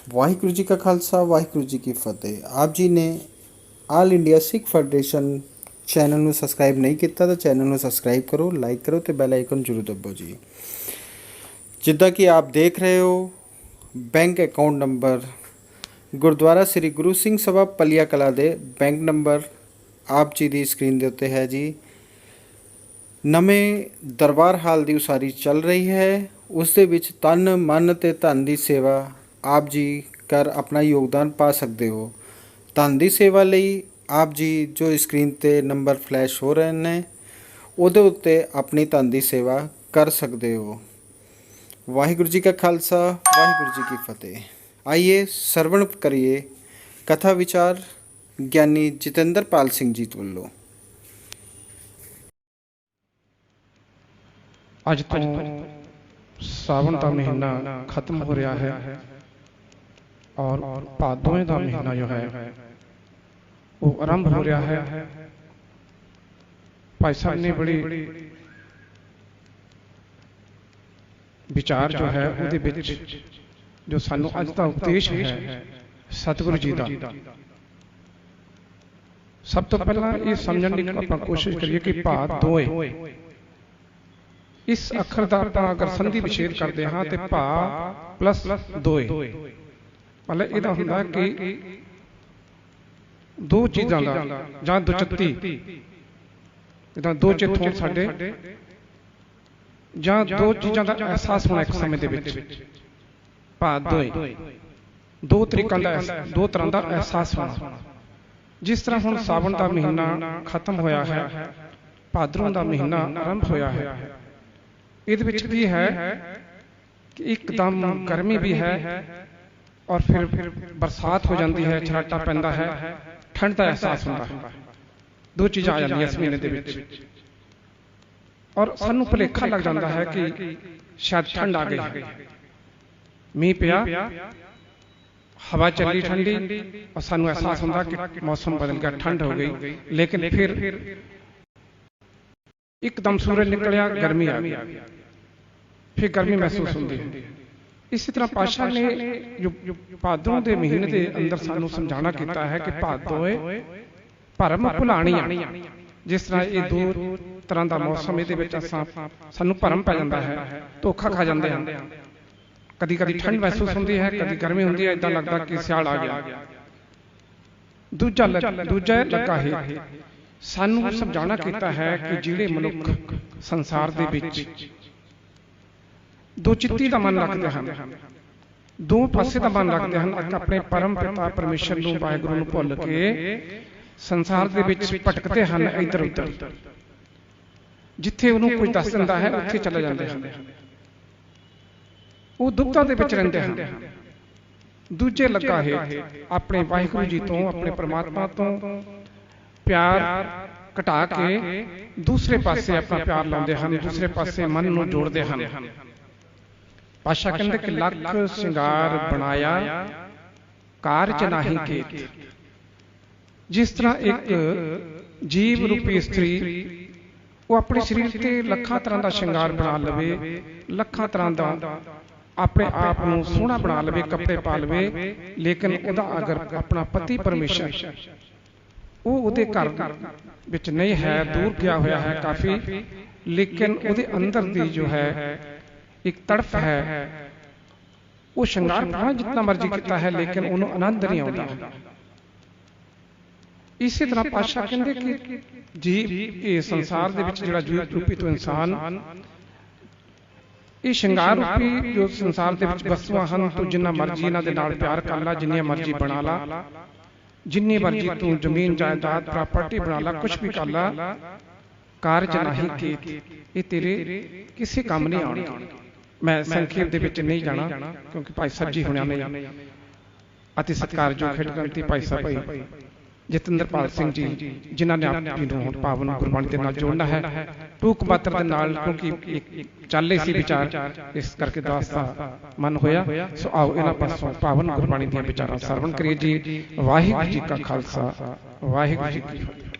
ਵਾਹਿਗੁਰੂ ਜੀ ਕਾ ਖਾਲਸਾ ਵਾਹਿਗੁਰੂ ਜੀ ਕੀ ਫਤਿਹ। ਆਪ ਜੀ ਨੇ ਆਲ ਇੰਡੀਆ ਸਿੱਖ ਫੈਡਰੇਸ਼ਨ ਚੈਨਲ ਨੂੰ ਸਬਸਕ੍ਰਾਈਬ ਨਹੀਂ ਕੀਤਾ ਤਾਂ ਚੈਨਲ ਨੂੰ ਸਬਸਕ੍ਰਾਈਬ ਕਰੋ, ਲਾਈਕ ਕਰੋ ਅਤੇ ਬੈਲ ਆਈਕਨ ਜ਼ਰੂਰ ਦਬਾਓ ਜੀ। ਜਿੱਦਾਂ ਕਿ ਆਪ ਦੇਖ ਰਹੇ ਹੋ, ਬੈਂਕ ਅਕਾਊਂਟ ਨੰਬਰ ਗੁਰਦੁਆਰਾ ਸ੍ਰੀ ਗੁਰੂ ਸਿੰਘ ਸਭਾ ਪਲੀਆ ਕਲਾਂ ਦੇ ਬੈਂਕ ਨੰਬਰ ਆਪ ਜੀ ਦੀ ਸਕਰੀਨ ਦੇ ਉੱਤੇ ਹੈ ਜੀ। ਨਵੇਂ ਦਰਬਾਰ ਹਾਲ ਦੀ ਉਸਾਰੀ ਚੱਲ ਰਹੀ ਹੈ। ਉਸ ਦੇ ਵਿੱਚ ਤਨ ਮਨ ਅਤੇ ਧਨ ਦੀ ਸੇਵਾ ਆਪ ਜੀ ਕਰ ਆਪਣਾ ਯੋਗਦਾਨ ਪਾ ਸਕਦੇ ਹੋ। ਧਨ ਦੀ ਸੇਵਾ ਲਈ ਆਪ ਜੀ ਜੋ ਸਕਰੀਨ 'ਤੇ ਨੰਬਰ ਫਲੈਸ਼ ਹੋ ਰਹੇ ਨੇ ਉਹਦੇ ਉੱਤੇ ਆਪਣੀ ਧਨ ਦੀ ਸੇਵਾ ਕਰ ਸਕਦੇ ਹੋ। ਵਾਹਿਗੁਰੂ ਜੀ ਕਾ ਖਾਲਸਾ ਵਾਹਿਗੁਰੂ ਜੀ ਕੀ ਫਤਿਹ। ਆइए ਸਰਵਣ ਕਰੀਏ ਕਥਾ ਵਿਚਾਰ ਗਿਆਨੀ ਜਤਿੰਦਰਪਾਲ ਸਿੰਘ ਜੀ ਵੱਲੋਂ। ਅੱਜ ਤੋਂ ਸਾਵਣ ਦਾ ਮਹੀਨਾ ਖਤਮ ਹੋ ਰਿਹਾ ਹੈ ਔਰ ਭਾਦੋਏ ਦਾ ਮਹੀਨਾ ਜੋ ਹੈ ਉਹ ਆਰੰਭ ਹੋ ਰਿਹਾ ਹੈ। ਭਾਈ ਸਾਹਿਬ ਨੇ ਬੜੀ ਵਿਚਾਰ ਜੋ ਹੈ ਉਹਦੇ ਵਿੱਚ ਜੋ ਸਾਨੂੰ ਅੱਜ ਦਾ ਉਪਦੇਸ਼ ਹੈ ਸਤਿਗੁਰੂ ਜੀ ਦਾ, ਸਭ ਤੋਂ ਪਹਿਲਾਂ ਇਹ ਸਮਝਣ ਦੀ ਆਪਾਂ ਕੋਸ਼ਿਸ਼ ਕਰੀਏ ਕਿ ਭਾਦੋਏ ਇਸ ਅੱਖਰ ਦਾ ਆਪਾਂ ਅਗਰ ਸੰਧੀ ਵਿਛੇਦ ਕਰਦੇ ਹਾਂ ਤੇ ਭਾ ਪਲੱਸ ਦੋਏ, ਮਤਲਬ ਇਹਦਾ ਹੁੰਦਾ ਕਿ ਦੋ ਚੀਜ਼ਾਂ ਦਾ ਜਾਂ ਦੁਚਿੱਤੀ, ਜਿੱਦਾਂ ਦੋ ਚਿੱਤ ਹੋਣ ਸਾਡੇ ਜਾਂ ਦੋ ਚੀਜ਼ਾਂ ਦਾ ਅਹਿਸਾਸ ਹੋਣਾ ਇੱਕ ਸਮੇਂ ਦੇ ਵਿੱਚ। ਭਾ ਦੋਏ ਦੋ ਤਰੀਕਾਂ ਦਾ, ਦੋ ਤਰ੍ਹਾਂ ਦਾ ਅਹਿਸਾਸ ਹੋਣਾ। ਜਿਸ ਤਰ੍ਹਾਂ ਹੁਣ ਸਾਵਣ ਦਾ ਮਹੀਨਾ ਖਤਮ ਹੋਇਆ ਹੈ, ਭਾਦਰੋਂ ਦਾ ਮਹੀਨਾ ਆਰੰਭ ਹੋਇਆ ਹੈ। ਇਹਦੇ ਵਿੱਚ ਕੀ ਹੈ ਕਿ ਇੱਕਦਮ ਗਰਮੀ ਵੀ ਹੈ ਔਰ ਫਿਰ ਬਰਸਾਤ ਹੋ ਜਾਂਦੀ ਹੈ, ਛਰਾਟਾ ਪੈਂਦਾ ਹੈ, ਠੰਡ ਦਾ ਅਹਿਸਾਸ ਹੁੰਦਾ ਹੈ। ਦੋ ਚੀਜ਼ਾਂ ਆ ਜਾਂਦੀਆਂ ਇਸ ਮਹੀਨੇ ਦੇ ਵਿੱਚ ਔਰ ਸਾਨੂੰ ਭੁਲੇਖਾ ਲੱਗ ਜਾਂਦਾ ਹੈ ਕਿ ਸ਼ਾਇਦ ਠੰਡ ਆ ਗਈ। ਮੀਂਹ ਪਿਆ, ਹਵਾ ਚੱਲੀ ਠੰਡੀ ਔਰ ਸਾਨੂੰ ਅਹਿਸਾਸ ਹੁੰਦਾ ਕਿ ਮੌਸਮ ਬਦਲ ਗਿਆ, ਠੰਡ ਹੋ ਗਈ। ਲੇਕਿਨ ਫਿਰ ਇੱਕਦਮ ਸੂਰਜ ਨਿਕਲਿਆ, ਗਰਮੀ ਆ ਗਈ, ਫਿਰ ਗਰਮੀ ਮਹਿਸੂਸ ਹੁੰਦੀ ਹੈ। ਇਸੇ ਤਰ੍ਹਾਂ ਪਾਤਸ਼ਾਹ ਨੇ ਜੋ ਭਾਦੋਂ ਦੇ ਮਹੀਨੇ ਦੇ ਅੰਦਰ ਸਾਨੂੰ ਸਮਝਾਉਣਾ ਕੀਤਾ ਹੈ ਕਿ ਭਾਦੋਏ ਭਰਮ ਭੁਲਾਣੀਆਂ। ਜਿਸ ਤਰ੍ਹਾਂ ਇਹ ਦੋ ਤਰ੍ਹਾਂ ਦਾ ਮੌਸਮ, ਇਹਦੇ ਵਿੱਚ ਸਾਨੂੰ ਭਰਮ ਪੈ ਜਾਂਦਾ ਹੈ, ਧੋਖਾ ਖਾ ਜਾਂਦੇ ਹਨ। ਕਦੀ ਕਦੀ ਠੰਡ ਮਹਿਸੂਸ ਹੁੰਦੀ ਹੈ, ਕਦੀ ਗਰਮੀ ਹੁੰਦੀ ਹੈ, ਏਦਾਂ ਲੱਗਦਾ ਕਿ ਸਿਆਲ ਆ ਗਿਆ। ਦੂਜਾ ਲੱਗਾ ਹੈ ਸਾਨੂੰ ਸਮਝਾਉਣਾ ਕੀਤਾ ਹੈ ਕਿ ਜਿਹੜੇ ਮਨੁੱਖ ਸੰਸਾਰ ਦੇ ਵਿੱਚ ਦੋ ਚਿੱਤੀ ਦਾ ਮਨ ਰੱਖਦੇ ਹਨ, ਦੋ ਪਾਸੇ ਦਾ ਮਨ ਰੱਖਦੇ ਹਨ, ਆਪਣੇ ਪਰਮ ਪਿਤਾ ਪਰਮੇਸ਼ਰ ਨੂੰ, ਵਾਹਿਗੁਰੂ ਨੂੰ ਭੁੱਲ ਕੇ ਸੰਸਾਰ ਦੇ ਵਿੱਚ ਭਟਕਦੇ ਹਨ ਇੱਧਰ ਉੱਧਰ। ਜਿੱਥੇ ਉਹਨੂੰ ਕੁਝ ਦੱਸ ਦਿੰਦਾ ਹੈ ਉੱਥੇ ਚਲੇ ਜਾਂਦੇ ਹਨ, ਉਹ ਦੁੱਖਾਂ ਦੇ ਵਿੱਚ ਰਹਿੰਦੇ ਹਨ। ਦੂਜੇ ਲੱਗਾ ਹੈ ਆਪਣੇ ਵਾਹਿਗੁਰੂ ਜੀ ਤੋਂ, ਆਪਣੇ ਪ੍ਰਮਾਤਮਾ ਤੋਂ ਪਿਆਰ ਘਟਾ ਕੇ ਦੂਸਰੇ ਪਾਸੇ ਆਪਣਾ ਪਿਆਰ ਲਾਉਂਦੇ ਹਨ, ਦੂਸਰੇ ਪਾਸੇ ਮਨ ਨੂੰ ਜੋੜਦੇ ਹਨ। ਪਾਤਸ਼ਾਹ ਕਹਿੰਦੇ ਕਿ ਲੱਖ ਸ਼ਿੰਗਾਰ ਬਣਾਇਆ ਕਾਰਜ ਨਾਹੀ ਕੀਤ। ਜਿਸ ਤਰ੍ਹਾਂ ਇੱਕ ਜੀਵ ਰੂਪੀ ਇਸਤਰੀ ਉਹ ਆਪਣੇ ਸਰੀਰ ਤੇ ਲੱਖਾਂ ਤਰ੍ਹਾਂ ਦਾ ਸ਼ਿੰਗਾਰ ਬਣਾ ਲਵੇ, ਲੱਖਾਂ ਤਰ੍ਹਾਂ ਦਾ ਆਪਣੇ ਆਪ ਨੂੰ ਸੋਹਣਾ ਬਣਾ ਲਵੇ, ਕੱਪੜੇ ਪਾ ਲਵੇ, ਲੇਕਿਨ ਉਹਦਾ ਅਗਰ ਆਪਣਾ ਪਤੀ ਪਰਮੇਸ਼ਰ ਉਹ ਉਹਦੇ ਘਰ ਵਿੱਚ ਨਹੀਂ ਹੈ, ਦੂਰ ਗਿਆ ਹੋਇਆ ਹੈ ਕਾਫੀ, ਲੇਕਿਨ ਉਹਦੇ ਅੰਦਰ ਦੀ ਜੋ ਹੈ ਇੱਕ ਤੜਫ ਹੈ। ਉਹ ਸ਼ਿੰਗਾਰ ਭਾਵੇਂ ਜਿੰਨਾ ਮਰਜ਼ੀ ਕੀਤਾ ਹੈ ਲੇਕਿਨ ਉਹਨੂੰ ਆਨੰਦ ਨਹੀਂ ਆਉਂਦਾ। ਇਸੇ ਤਰ੍ਹਾਂ ਪਾਤਸ਼ਾਹ ਕਹਿੰਦੇ ਕਿ ਜੀਵ ਇਹ ਸੰਸਾਰ ਦੇ ਵਿੱਚ ਜਿਹੜਾ ਜੀਵ ਰੂਪੀ ਤੋਂ ਇਨਸਾਨ, ਇਹ ਸ਼ਿੰਗਾਰ ਰੂਪੀ ਜੋ ਸੰਸਾਰ ਦੇ ਵਿੱਚ ਵਸਤੂਆਂ ਹਨ, ਤੂੰ ਜਿੰਨਾ ਮਰਜ਼ੀ ਇਹਨਾਂ ਦੇ ਨਾਲ ਪਿਆਰ ਕਰ ਲਾ, ਜਿੰਨੀਆਂ ਮਰਜ਼ੀ ਬਣਾ ਲਾ, ਜਿੰਨੀ ਮਰਜ਼ੀ ਤੂੰ ਜ਼ਮੀਨ ਜਾਇਦਾਦ ਪ੍ਰਾਪਰਟੀ ਬਣਾ ਲਾ, ਕੁਛ ਵੀ ਕਰ ਲਾ, ਕਾਰਜ ਨਾਹੀ ਕੀਤ, ਇਹ ਤੇਰੇ ਕਿਸੇ ਕੰਮ ਨਹੀਂ ਆਉਣੇ। ਮੈਂ ਸੰਖੇਪ ਦੇ ਵਿੱਚ ਨਹੀਂ ਜਾਣਾ ਕਿਉਂਕਿ ਭਾਈ ਸਾਹਿਬ ਜੀ ਹੁਣਿਆਂ ਨੇ ਅਤੀ ਸਤਿਕਾਰਯੋਗ ਖਿਡਗੰਤੀ ਭਾਈ ਸਾਹਿਬ ਜਤਿੰਦਰਪਾਲ ਸਿੰਘ ਜੀ, ਜਿਨ੍ਹਾਂ ਨੇ ਆਪ ਜੀ ਨੂੰ ਪਾਵਨ ਗੁਰਬਾਣੀ ਦੇ ਨਾਲ ਜੋੜਨਾ ਹੈ ਟੂਕ ਮਾਤਰ ਦੇ ਨਾਲ, ਕਿਉਂਕਿ ਚੱਲੇ ਸੀ ਵਿਚਾਰ, ਇਸ ਕਰਕੇ ਦਾਸ ਦਾ ਮਨ ਹੋਇਆ। ਸੋ ਆਓ ਇਹਨਾਂ ਪਾਸੋਂ ਪਾਵਨ ਗੁਰਬਾਣੀ ਦੀਆਂ ਵਿਚਾਰਾਂ ਸਰਵਣ ਕਰੀਏ ਜੀ। ਵਾਹਿਗੁਰੂ ਜੀ ਕਾ ਖਾਲਸਾ, ਵਾਹਿਗੁਰੂ ਜੀ ਕੀ ਫਤਿਹ।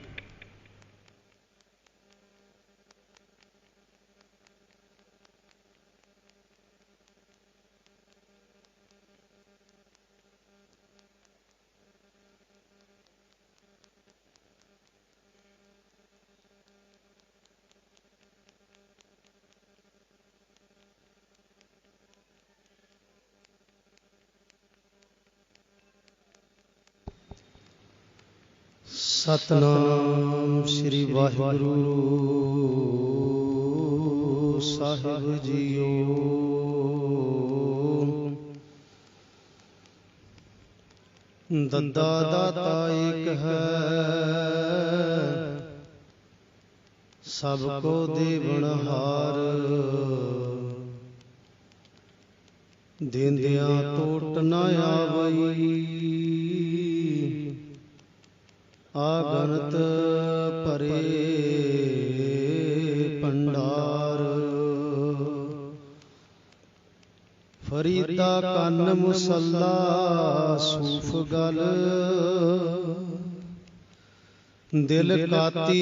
ਸਤਨਾਮ ਸ੍ਰੀ ਵਾਹਿਗੁਰੂ ਸਾਹਿਬ ਜੀਓ। ਦੰਦਾ ਦਾਤਾ ਏਕ ਹੈ, ਸਭ ਕੋ ਦੇਵਨਹਾਰ। ਦੇਂਦਿਆਂ ਟੋਟ ਨ ਆਵਈ, ਆਗਨਤ ਭਰੇ ਭੰਡਾਰ। ਫਰੀਦਾ ਕੰਨ ਮੁਸੱਲਾ ਸੂਫ ਗਲ, ਦਿਲ ਕਾਤੀ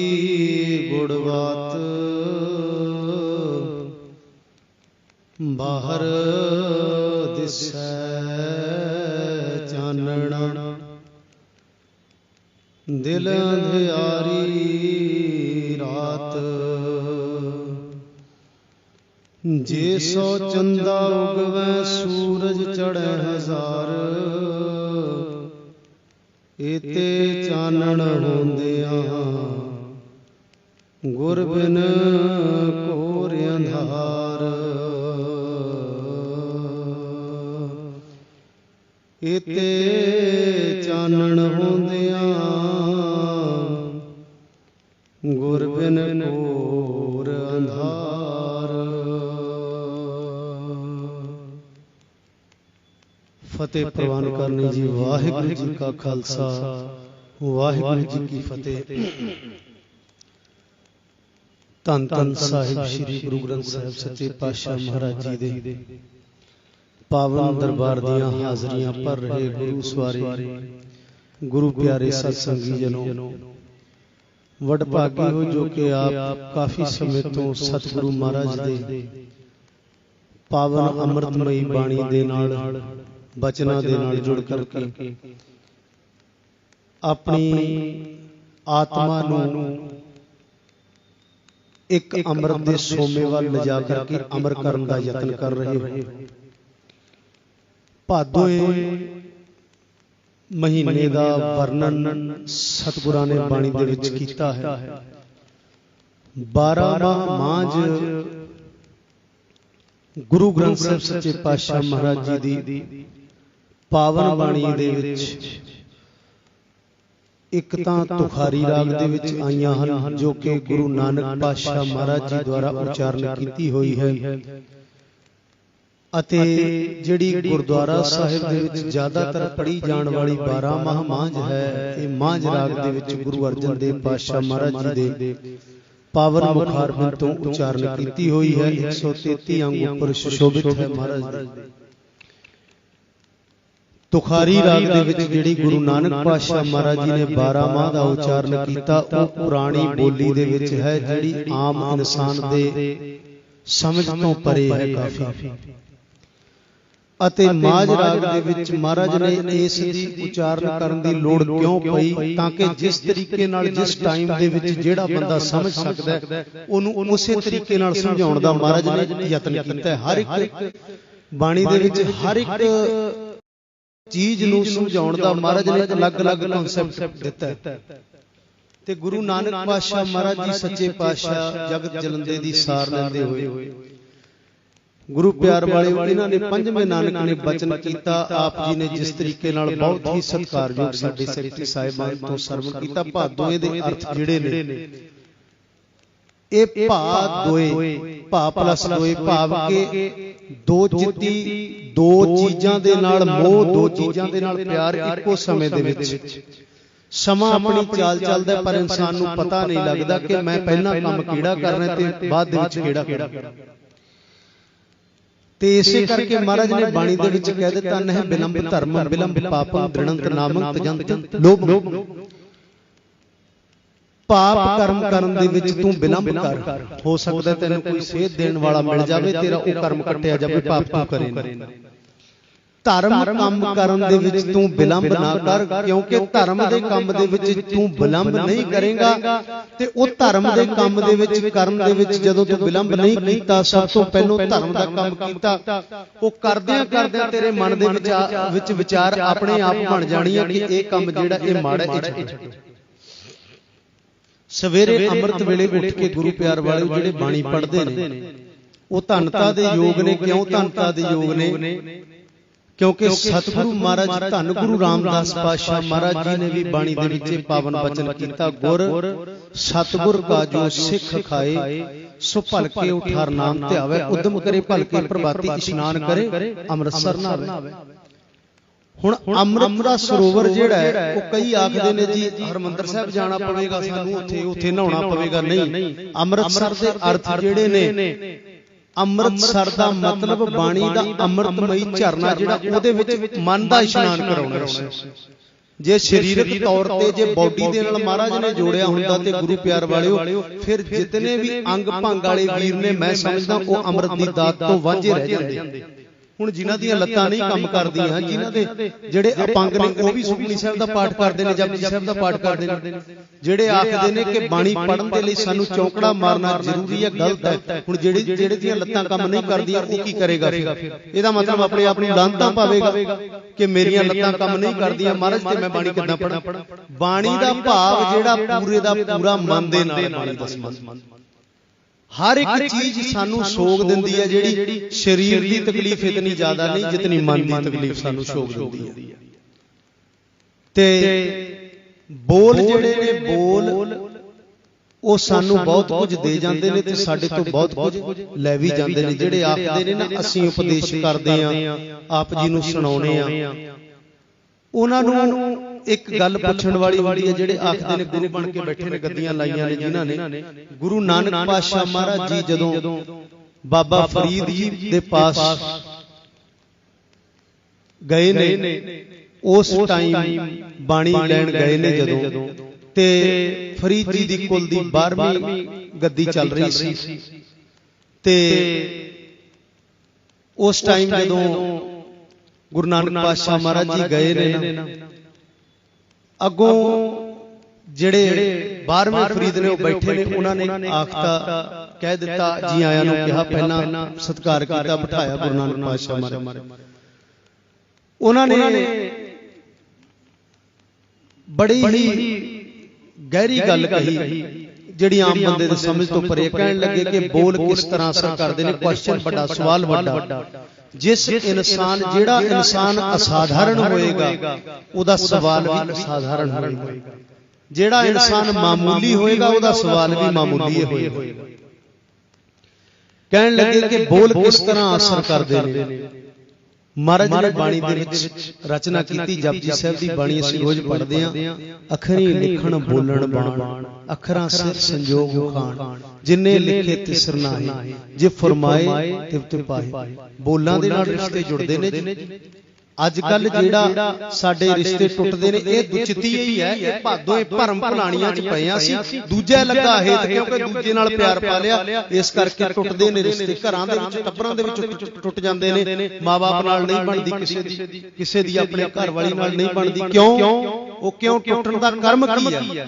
ਗੁੜਵਾਤ। ਬਾਹਰ ਦਿਸੈ ਚਾਨਣਾ, ਦਿਲ ਅੰਧਿਆਰੀ ਰਾਤ। ਜੇ ਸੋ ਚੰਦਾ ਉਗਵੈ ਸੂਰਜ ਚੜ੍ਹੈ ਹਜ਼ਾਰ, ਏਤੇ ਚਾਨਣ ਹੁੰਦਿਆਂ ਗੁਰ ਬਿਨ ਘੋਰ ਅੰਧਾਰ। ਏਤੇ ਚਾਨਣ ਹੁੰਦਿਆਂ ਗੁਰ ਬਿਨ ਘੋਰ ਅੰਧਾਰ। ਫਤਿਹ ਪ੍ਰਵਾਨ ਕਰਨੀ ਜੀ। ਵਾਹਿਗੁਰੂ ਜੀ ਕਾ ਖਾਲਸਾ, ਵਾਹਿਗੁਰੂ ਜੀ ਕੀ ਫਤਿਹ। ਧੰਨ ਧੰਨ ਸਾਹਿਬ ਸ੍ਰੀ ਗੁਰੂ ਗ੍ਰੰਥ ਸਾਹਿਬ ਸੱਚੇ ਪਾਤਸ਼ਾਹ ਮਹਾਰਾਜ ਜੀ ਦੇ ਪਾਵਨ ਦਰਬਾਰ ਦੀਆਂ ਹਾਜ਼ਰੀਆਂ ਭਰ ਰਹੇ ਗੁਰੂ ਸਵਾਰੇ, ਗੁਰੂ ਪਿਆਰੇ ਸਤ ਸੰਗੀ ਜਨੋ, ਵਡਭਾਗੀ ਹੋ ਜੋ ਕਿ ਆਪ ਕਾਫੀ ਸਮੇਂ ਤੋਂ ਸਤਿਗੁਰੂ ਮਹਾਰਾਜ ਦੇ ਪਾਵਨ ਅੰਮ੍ਰਿਤਮਈ ਬਾਣੀ ਦੇ ਨਾਲ, ਬਚਨਾਂ ਦੇ ਨਾਲ ਜੁੜ ਕਰਕੇ ਆਪਣੀ ਆਤਮਾ ਨੂੰ ਇੱਕ ਅੰਮ੍ਰਿਤ ਦੇ ਸੋਮੇ ਵੱਲ ਲਿਜਾ ਕਰਕੇ ਅਮਰ ਕਰਨ ਦਾ ਯਤਨ ਕਰ ਰਹੇ ਹੋ। ਭਾਦੋਏ ਮਹੀਨੇ ਦਾ ਵਰਣਨ ਸਤਿਗੁਰਾਂ ਨੇ ਬਾਣੀ ਦੇ ਵਿੱਚ ਕੀਤਾ ਹੈ। 12 ਮਾਝ ਗੁਰੂ ਗ੍ਰੰਥ ਸਾਹਿਬ ਸੱਚੇ ਪਾਤਸ਼ਾਹ ਮਹਾਰਾਜ ਜੀ ਦੀ ਪਾਵਨ ਬਾਣੀ ਦੇ ਵਿੱਚ ਇੱਕ ਤਾਂ ਤੁਖਾਰੀ ਰਾਗ ਦੇ ਵਿੱਚ ਆਈਆਂ ਹਨ, ਜੋ ਕਿ ਗੁਰੂ ਨਾਨਕ ਪਾਤਸ਼ਾਹ ਮਹਾਰਾਜ ਜੀ ਦੁਆਰਾ ਉਚਾਰਨ ਕੀਤੀ ਹੋਈ ਹੈ, ਅਤੇ ਜਿਹੜੀ ਗੁਰਦੁਆਰਾ ਸਾਹਿਬ ਦੇ ਵਿੱਚ ਜ਼ਿਆਦਾਤਰ ਪੜ੍ਹੀ ਜਾਣ ਵਾਲੀ 12 ਮਾਝ ਹੈ, ਇਹ ਮਾਝ ਰਾਗ ਦੇ ਵਿੱਚ ਗੁਰੂ ਅਰਜਨ ਦੇਵ ਪਾਤਸ਼ਾਹ ਮਹਾਰਾਜ ਜੀ ਦੇ ਪਾਵਨ ਮੁਖਾਰਬਿੰਦ ਤੋਂ ਉਚਾਰਨ ਕੀਤੀ ਹੋਈ ਹੈ। 133 ਅੰਗ ਉੱਪਰ ਸੁਸ਼ੋਭਿਤ ਹੈ ਮਹਾਰਾਜ ਦੇ। ਤੁਖਾਰੀ ਰਾਗ ਦੇ ਵਿੱਚ ਜਿਹੜੀ ਗੁਰੂ ਨਾਨਕ ਪਾਤਸ਼ਾਹ ਮਹਾਰਾਜ ਜੀ ਨੇ 12 ਮਾਹ ਦਾ ਉਚਾਰਨ ਕੀਤਾ, ਉਹ ਪੁਰਾਣੀ ਬੋਲੀ ਦੇ ਵਿੱਚ ਹੈ, ਜਿਹੜੀ ਆਮ ਇਨਸਾਨ ਦੇ ਸਮਝ ਤੋਂ ਪਰੇ ਹੈ ਕਾਫੀ। ਅਤੇ ਮਾਝ ਰਾਗ ਦੇ ਵਿੱਚ ਮਹਾਰਾਜ ਨੇ ਇਸ ਦੀ ਉਚਾਰਨ ਕਰਨ ਦੀ ਲੋੜ ਕਿਉਂ ਪਈ, ਤਾਂ ਕਿ ਜਿਸ ਤਰੀਕੇ ਨਾਲ, ਜਿਸ ਟਾਈਮ ਦੇ ਵਿੱਚ ਜਿਹੜਾ ਬੰਦਾ ਸਮਝ ਸਕਦਾ ਹੈ, ਉਹਨੂੰ ਉਸੇ ਤਰੀਕੇ ਨਾਲ ਸਮਝਾਉਣ ਦਾ ਮਹਾਰਾਜ ਨੇ ਯਤਨ ਕੀਤਾ ਹੈ। ਹਰ ਇੱਕ ਬਾਣੀ ਦੇ ਵਿੱਚ ਹਰ ਇੱਕ ਚੀਜ਼ ਨੂੰ ਸਮਝਾਉਣ ਦਾ ਮਹਾਰਾਜ ਨੇ ਅਲੱਗ-ਅਲੱਗ ਕਨਸੈਪਟ ਦਿੱਤਾ ਹੈ। ਤੇ ਗੁਰੂ ਨਾਨਕ ਪਾਤਸ਼ਾਹ ਮਹਾਰਾਜ ਜੀ ਸੱਚੇ ਪਾਤਸ਼ਾਹ ਜਗਤ ਜਲੰਦੇ ਦੀ ਸਾਰ ਲੈਂਦੇ ਹੋਏ ਗੁਰੂ ਪਿਆਰ ਵਾਲੇ ਇਹਨਾਂ ਨੇ ਪੰਜਵੇਂ ਨਾਨਕ ਨੇ ਬਚਨ ਕੀਤਾ। ਆਪ ਜੀ ਨੇ ਜਿਸ ਤਰੀਕੇ ਨਾਲ ਬਹੁਤ ਹੀ ਸਤਿਕਾਰਯੋਗ ਸਾਡੇ ਸੈਕਟਰੀ ਸਾਹਿਬਾਨ ਤੋਂ ਸਰਵਣ ਕੀਤਾ। ਭਾਦੋਏ ਦੇ ਅਰਥ ਜਿਹੜੇ ਨੇ, ਇਹ ਭਾ ਦੋਏ, ਭਾ ਪਲਸ ਦੋਏ, ਭਾਵ ਕਿ ਦੋ ਜਿੱਤੀ, ਦੋ ਚੀਜ਼ਾਂ ਦੇ ਨਾਲ ਮੋਹ, ਦੋ ਚੀਜ਼ਾਂ ਦੇ ਨਾਲ ਪਿਆਰ ਇੱਕੋ ਸਮੇਂ ਦੇ ਵਿੱਚ। ਸਮਾਂ ਆਪਣੀ ਚਾਲ ਚੱਲਦਾ, ਪਰ ਇਨਸਾਨ ਨੂੰ ਪਤਾ ਨਹੀਂ ਲੱਗਦਾ ਕਿ ਮੈਂ ਪਹਿਲਾਂ ਕੰਮ ਕਿਹੜਾ ਕਰਨਾ ਤੇ ਬਾਅਦ ਦੇ ਵਿੱਚ ਕਿਹੜਾ ਕਰਨਾ। ਤੇ ਇਸੇ ਕਰਕੇ ਮਹਾਰਾਜ ਨੇ ਬਾਣੀ ਦੇ ਵਿੱਚ ਕਹਿ ਦਿੱਤਾ, ਨਹਿ ਬਿਲੰਬ ਧਰਮ ਬਿਲੰਬ ਪਾਪੰ ਦ੍ਰਿਣੰਤ ਨਾਮੰ ਤਜੰਤ ਲੋਭ। ਪਾਪ ਕਰਮ ਕਰਨ ਦੇ ਵਿੱਚ ਤੂੰ ਬਿਲੰਬ ਕਰ, ਹੋ ਸਕਦਾ ਤੈਨੂੰ ਕੋਈ ਸੇਧ ਦੇਣ ਵਾਲਾ ਮਿਲ ਜਾਵੇ, ਤੇਰਾ ਉਹ ਕਰਮ ਕੱਟਿਆ ਜਾਵੇ, ਪਾਪ ਤੂੰ ਕਰੇ ਨਾ। ਧਰਮ ਕੰਮ ਕਰਨ ਦੇ ਵਿੱਚ ਤੂੰ ਵਿਲੰਬ ਨਾ ਕਰ, ਕਿਉਂਕਿ ਧਰਮ ਦੇ ਕੰਮ ਦੇ ਵਿੱਚ ਤੂੰ ਵਿਲੰਬ ਨਹੀਂ ਕਰੇਗਾ ਤੇ ਉਹ ਧਰਮ ਦੇ ਕੰਮ ਦੇ ਵਿੱਚ ਕਰਨ ਦੇ ਵਿੱਚ ਜਦੋਂ ਤੂੰ ਵਿਲੰਬ ਨਹੀਂ ਕੀਤਾ, ਸਭ ਤੋਂ ਪਹਿਲਾਂ ਧਰਮ ਦਾ ਕੰਮ ਕੀਤਾ, ਉਹ ਕਰਦਿਆਂ ਕਰਦਿਆਂ ਤੇਰੇ ਮਨ ਦੇ ਵਿੱਚ ਵਿਚਾਰ ਆਪਣੇ ਆਪ ਬਣ ਜਾਣੀ ਹੈ ਕਿ ਇਹ ਕੰਮ ਜਿਹੜਾ ਇਹ ਮਾੜਾ, ਇਹ ਛੱਡੋ। ਸਵੇਰੇ ਅੰਮ੍ਰਿਤ ਵੇਲੇ ਉੱਠ ਕੇ ਗੁਰੂ ਪਿਆਰ ਵਾਲੇ ਜਿਹੜੇ ਬਾਣੀ ਪੜ੍ਹਦੇ ਨੇ ਉਹ ਧੰਨਤਾ ਦੇ ਯੋਗ ਨੇ। ਕਿਉਂ ਧੰਨਤਾ ਦੇ ਯੋਗ ਨੇ? ਕਿਉਂਕਿ ਸਤਿਗੁਰੂ ਮਹਾਰਾਜ ਧੰਨ ਗੁਰੂ ਰਾਮਦਾਸ ਪਾਤਸ਼ਾਹ ਮਹਾਰਾਜ ਜੀ ਨੇ ਵੀ ਬਾਣੀ ਦੇ ਵਿੱਚ ਪਾਵਨ ਬਚਨ ਕੀਤਾ, ਗੁਰ ਸਤਿਗੁਰ ਕਾ ਜੋ ਸਿੱਖ ਖਾਏ ਸੋ ਭਲਕੇ ਉਠਾਰ ਨਾਮ ਧਿਆਵੇ, ਉਦਮ ਕਰੇ ਭਲਕੇ ਪ੍ਰਭਾਤੀ ਇਸ਼ਨਾਨ ਕਰੇ ਅੰਮ੍ਰਿਤਸਰ ਨਾ ਆਵੇ। ਹੁਣ ਅੰਮ੍ਰਿਤ ਦਾ ਸਰੋਵਰ ਜਿਹੜਾ ਹੈ ਉਹ ਕਈ ਆਖਦੇ ਨੇ ਜੀ ਹਰਮੰਦਰ ਸਾਹਿਬ ਜਾਣਾ ਪਵੇਗਾ ਸਾਨੂੰ, ਉੱਥੇ ਨਹਾਉਣਾ ਪਵੇਗਾ। ਨਹੀਂ, ਅੰਮ੍ਰਿਤਸਰ ਦੇ ਅਰਥ ਜਿਹੜੇ ਨੇ, ਅੰਮ੍ਰਿਤਸਰ ਦਾ ਮਤਲਬ ਬਾਣੀ ਦਾ ਅੰਮ੍ਰਿਤਮਈ ਝਰਨਾ ਜਿਹੜਾ ਉਹਦੇ ਵਿੱਚ ਮਨ ਦਾ ਇਸ਼ਨਾਨ ਕਰਾਉਣਾ। ਜੇ ਸਰੀਰਕ ਤੌਰ ਤੇ ਜੇ ਬਾਡੀ ਦੇ ਨਾਲ ਮਹਾਰਾਜ ਨੇ ਜੋੜਿਆ ਹੁੰਦਾ ਤੇ ਗੁਰੂ ਪਿਆਰ ਵਾਲਿਓ ਫਿਰ ਜਿਤਨੇ ਵੀ ਅੰਗ ਭੰਗ ਵਾਲੇ ਵੀਰ ਨੇ ਮੈਂ ਸਮਝਦਾ ਉਹ ਅੰਮ੍ਰਿਤ ਦੀ ਦਾਤ ਤੋਂ ਵਾਂਝੇ ਰਹਿ ਜਾਂਦੇ। ਹੁਣ ਜਿਨ੍ਹਾਂ ਦੀਆਂ ਲੱਤਾਂ ਨਹੀਂ ਕੰਮ ਕਰਦੀਆਂ, ਜਿਨ੍ਹਾਂ ਦੇ ਜਿਹੜੇ ਅਪੰਗ ਨੇ ਉਹ ਵੀ ਸੁਖਮਨੀ ਸਾਹਿਬ ਦਾ ਪਾਠ ਕਰਦੇ ਨੇ, ਜਪਜੀ ਸਾਹਿਬ ਦਾ ਪਾਠ ਕਰਦੇ ਨੇ। ਜਿਹੜੇ ਆਖਦੇ ਨੇ ਕਿ ਬਾਣੀ ਪੜ੍ਹਨ ਦੇ ਲਈ ਸਾਨੂੰ ਚੌਂਕੜਾ ਮਾਰਨਾ ਜ਼ਰੂਰੀ ਹੈ, ਗਲਤ ਹੈ। ਹੁਣ ਜਿਹੜੇ ਦੀਆਂ ਲੱਤਾਂ ਕੰਮ ਨਹੀਂ ਕਰਦੀਆਂ ਉਹ ਕੀ ਕਰੇਗਾ ਫਿਰ? ਇਹਦਾ ਮਤਲਬ ਆਪਣੇ ਆਪ ਨੂੰ ਲਾਂਤਾਂ ਪਾਵੇਗਾ ਕਿ ਮੇਰੀਆਂ ਲੱਤਾਂ ਕੰਮ ਨਹੀਂ ਕਰਦੀਆਂ ਮਹਾਰਾਜ ਤੇ ਮੈਂ ਬਾਣੀ ਕਿੱਦਾਂ ਪੜ੍ਹਾਂ। ਬਾਣੀ ਦਾ ਭਾਵ ਜਿਹੜਾ ਪੂਰੇ ਦਾ ਪੂਰਾ ਮਨ ਦੇ ਨਾਲ ਬਾਣੀ ਦਾ ਸੰਬੰਧ। ਹਰ ਇੱਕ ਚੀਜ਼ ਸਾਨੂੰ ਸੋਗ ਦਿੰਦੀ ਹੈ, ਜਿਹੜੀ ਸਰੀਰ ਦੀ ਤਕਲੀਫ ਇਤਨੀ ਜ਼ਿਆਦਾ ਨਹੀਂ ਜਿਤਨੀ ਮਨ ਦੀ ਤਕਲੀਫ ਸਾਨੂੰ ਸੋਗ ਦਿੰਦੀ ਹੈ। ਤੇ ਬੋਲ ਜਿਹੜੇ ਨੇ ਬੋਲ ਉਹ ਸਾਨੂੰ ਬਹੁਤ ਕੁਝ ਦੇ ਜਾਂਦੇ ਨੇ ਤੇ ਸਾਡੇ ਤੋਂ ਬਹੁਤ ਕੁਝ ਲੈ ਵੀ ਜਾਂਦੇ ਨੇ। ਜਿਹੜੇ ਆਖਦੇ ਨੇ ਨਾ ਅਸੀਂ ਉਪਦੇਸ਼ ਕਰਦੇ ਆਂ, ਆਪ ਜੀ ਨੂੰ ਸੁਣਾਉਣੇ ਆ, ਉਹਨਾਂ ਨੂੰ ਇੱਕ ਗੱਲ ਪੁੱਛਣ ਵਾਲੀ ਹੁੰਦੀ ਹੈ। ਜਿਹੜੇ ਆਖਦੇ ਨੇ ਗੁਰੂ ਬਣ ਕੇ ਬੈਠੇ ਨੇ, ਗੱਦੀਆਂ ਲਾਈਆਂ ਨੇ ਜਿਨ੍ਹਾਂ ਨੇ, ਗੁਰੂ ਨਾਨਕ ਪਾਤਸ਼ਾਹ ਮਹਾਰਾਜ ਜੀ ਜਦੋਂ ਬਾਬਾ ਫਰੀਦ ਜੀ ਦੇ ਪਾਸ ਗਏ ਨੇ, ਉਸ ਟਾਈਮ ਬਾਣੀ ਲੈਣ ਗਏ ਨੇ ਜਦੋਂ, ਤੇ ਫਰੀਦ ਜੀ ਦੀ ਕੁਲ ਦੀ 12ਵੀਂ ਗੱਦੀ ਚੱਲ ਰਹੀ ਸੀ। ਤੇ ਉਸ ਟਾਈਮ ਜਦੋਂ ਗੁਰੂ ਨਾਨਕ ਪਾਤਸ਼ਾਹ ਮਹਾਰਾਜ ਜੀ ਗਏ ਨੇ ਨਾ, ਅੱਗੋਂ ਜਿਹੜੇ 12ਵੇਂ ਫਰੀਦ ਨੇ ਉਹ ਬੈਠੇ ਨੇ, ਉਹਨਾਂ ਨੇ ਆਖਤਾ ਕਹਿ ਦਿੱਤਾ, ਜੀ ਆਇਆਂ ਨੂੰ ਕਿਹਾ, ਪਹਿਲਾਂ ਸਤਿਕਾਰ ਕੀਤਾ, ਬਿਠਾਇਆ ਗੁਰੂ ਨਾਨਕ ਪਾਤਸ਼ਾਹ ਮਹਾਰਾਜ। ਉਹਨਾਂ ਨੇ ਬੜੀ ਹੀ ਗਹਿਰੀ ਗੱਲ ਕਹੀ ਜਿਹੜੀ ਆਮ ਬੰਦੇ ਦੇ ਸਮਝ ਤੋਂ ਪਰੇ। ਕਹਿਣ ਲੱਗੇ ਕਿ ਬੋਲ ਕਿਸ ਤਰ੍ਹਾਂ ਅਸਰ ਕਰਦੇ ਨੇ। ਕੁਐਸਚਨ ਵੱਡਾ, ਸਵਾਲ ਵੱਡਾ। ਜਿਸ ਇਨਸਾਨ ਜਿਹੜਾ ਇਨਸਾਨ ਅਸਾਧਾਰਨ ਹੋਏਗਾ ਉਹਦਾ ਸਵਾਲ ਵੀ ਅਸਾਧਾਰਨ ਹੋਏਗਾ। ਜਿਹੜਾ ਇਨਸਾਨ ਮਾਮੂਲੀ ਹੋਏਗਾ ਉਹਦਾ ਸਵਾਲ ਵੀ ਮਾਮੂਲੀ ਹੋਏਗਾ। ਕਹਿਣ ਲੱਗੇ ਕਿ ਬੋਲ ਕਿਸ ਤਰ੍ਹਾਂ ਅਸਰ ਕਰਦੇ ਨੇ। ਮਹਾਰਾਜ ਨੇ ਬਾਣੀ ਦੇ ਵਿੱਚ ਰਚਨਾ ਕੀਤੀ। ਜਪਜੀ ਸਾਹਿਬ ਦੀ ਬਾਣੀ ਅਸੀਂ ਰੋਜ਼ ਪੜ੍ਹਦੇ ਆਂ। ਅੱਖਰੀ ਲਿਖਣ ਬੋਲਣ ਬਾਣ, ਅੱਖਰਾਂ ਸਿਰ ਸੰਜੋਗ ਖਾਨ, ਜਿਨੇ ਲਿਖੇ ਤਿਸਰ ਨਾਹੀ, ਜੇ ਫਰਮਾਏ ਤਿਵ ਪਾਹੇ। ਬੋਲਾਂ ਦੇ ਨਾਲ ਰਿਸ਼ਤੇ ਜੁੜਦੇ ਨੇ। ਅੱਜ ਕੱਲ ਜਿਹੜਾ ਸਾਡੇ ਰਿਸ਼ਤੇ ਟੁੱਟਦੇ ਨੇ ਇਹ ਦੁਚਿੱਤੀ ਹੀ ਹੈ। ਇਹ ਭਾਦੋਂ ਇਹ ਭਰਮ ਭਲਾਣੀਆਂ ਚ ਪਏ ਆ ਅਸੀਂ। ਦੂਜਾ ਲੱਗਾ ਹੇਤ ਕਿਉਂਕਿ ਦੂਜੇ ਨਾਲ ਪਿਆਰ ਪਾ ਲਿਆ, ਇਸ ਕਰਕੇ ਟੁੱਟਦੇ ਨੇ ਰਿਸ਼ਤੇ। ਘਰਾਂ ਦੇ ਵਿੱਚ ਟੱਬਰਾਂ ਦੇ ਵਿੱਚ ਟੁੱਟ ਜਾਂਦੇ ਨੇ। ਮਾਂ-ਬਾਪ ਨਾਲ ਨਹੀਂ ਬਣਦੀ ਕਿਸੇ ਦੀ ਆਪਣੇ ਘਰ ਵਾਲੀ ਨਾਲ ਨਹੀਂ ਬਣਦੀ। ਕਿਉਂ? ਉਹ ਟੁੱਟਣ ਦਾ ਕਰਮ ਕੀ ਹੈ?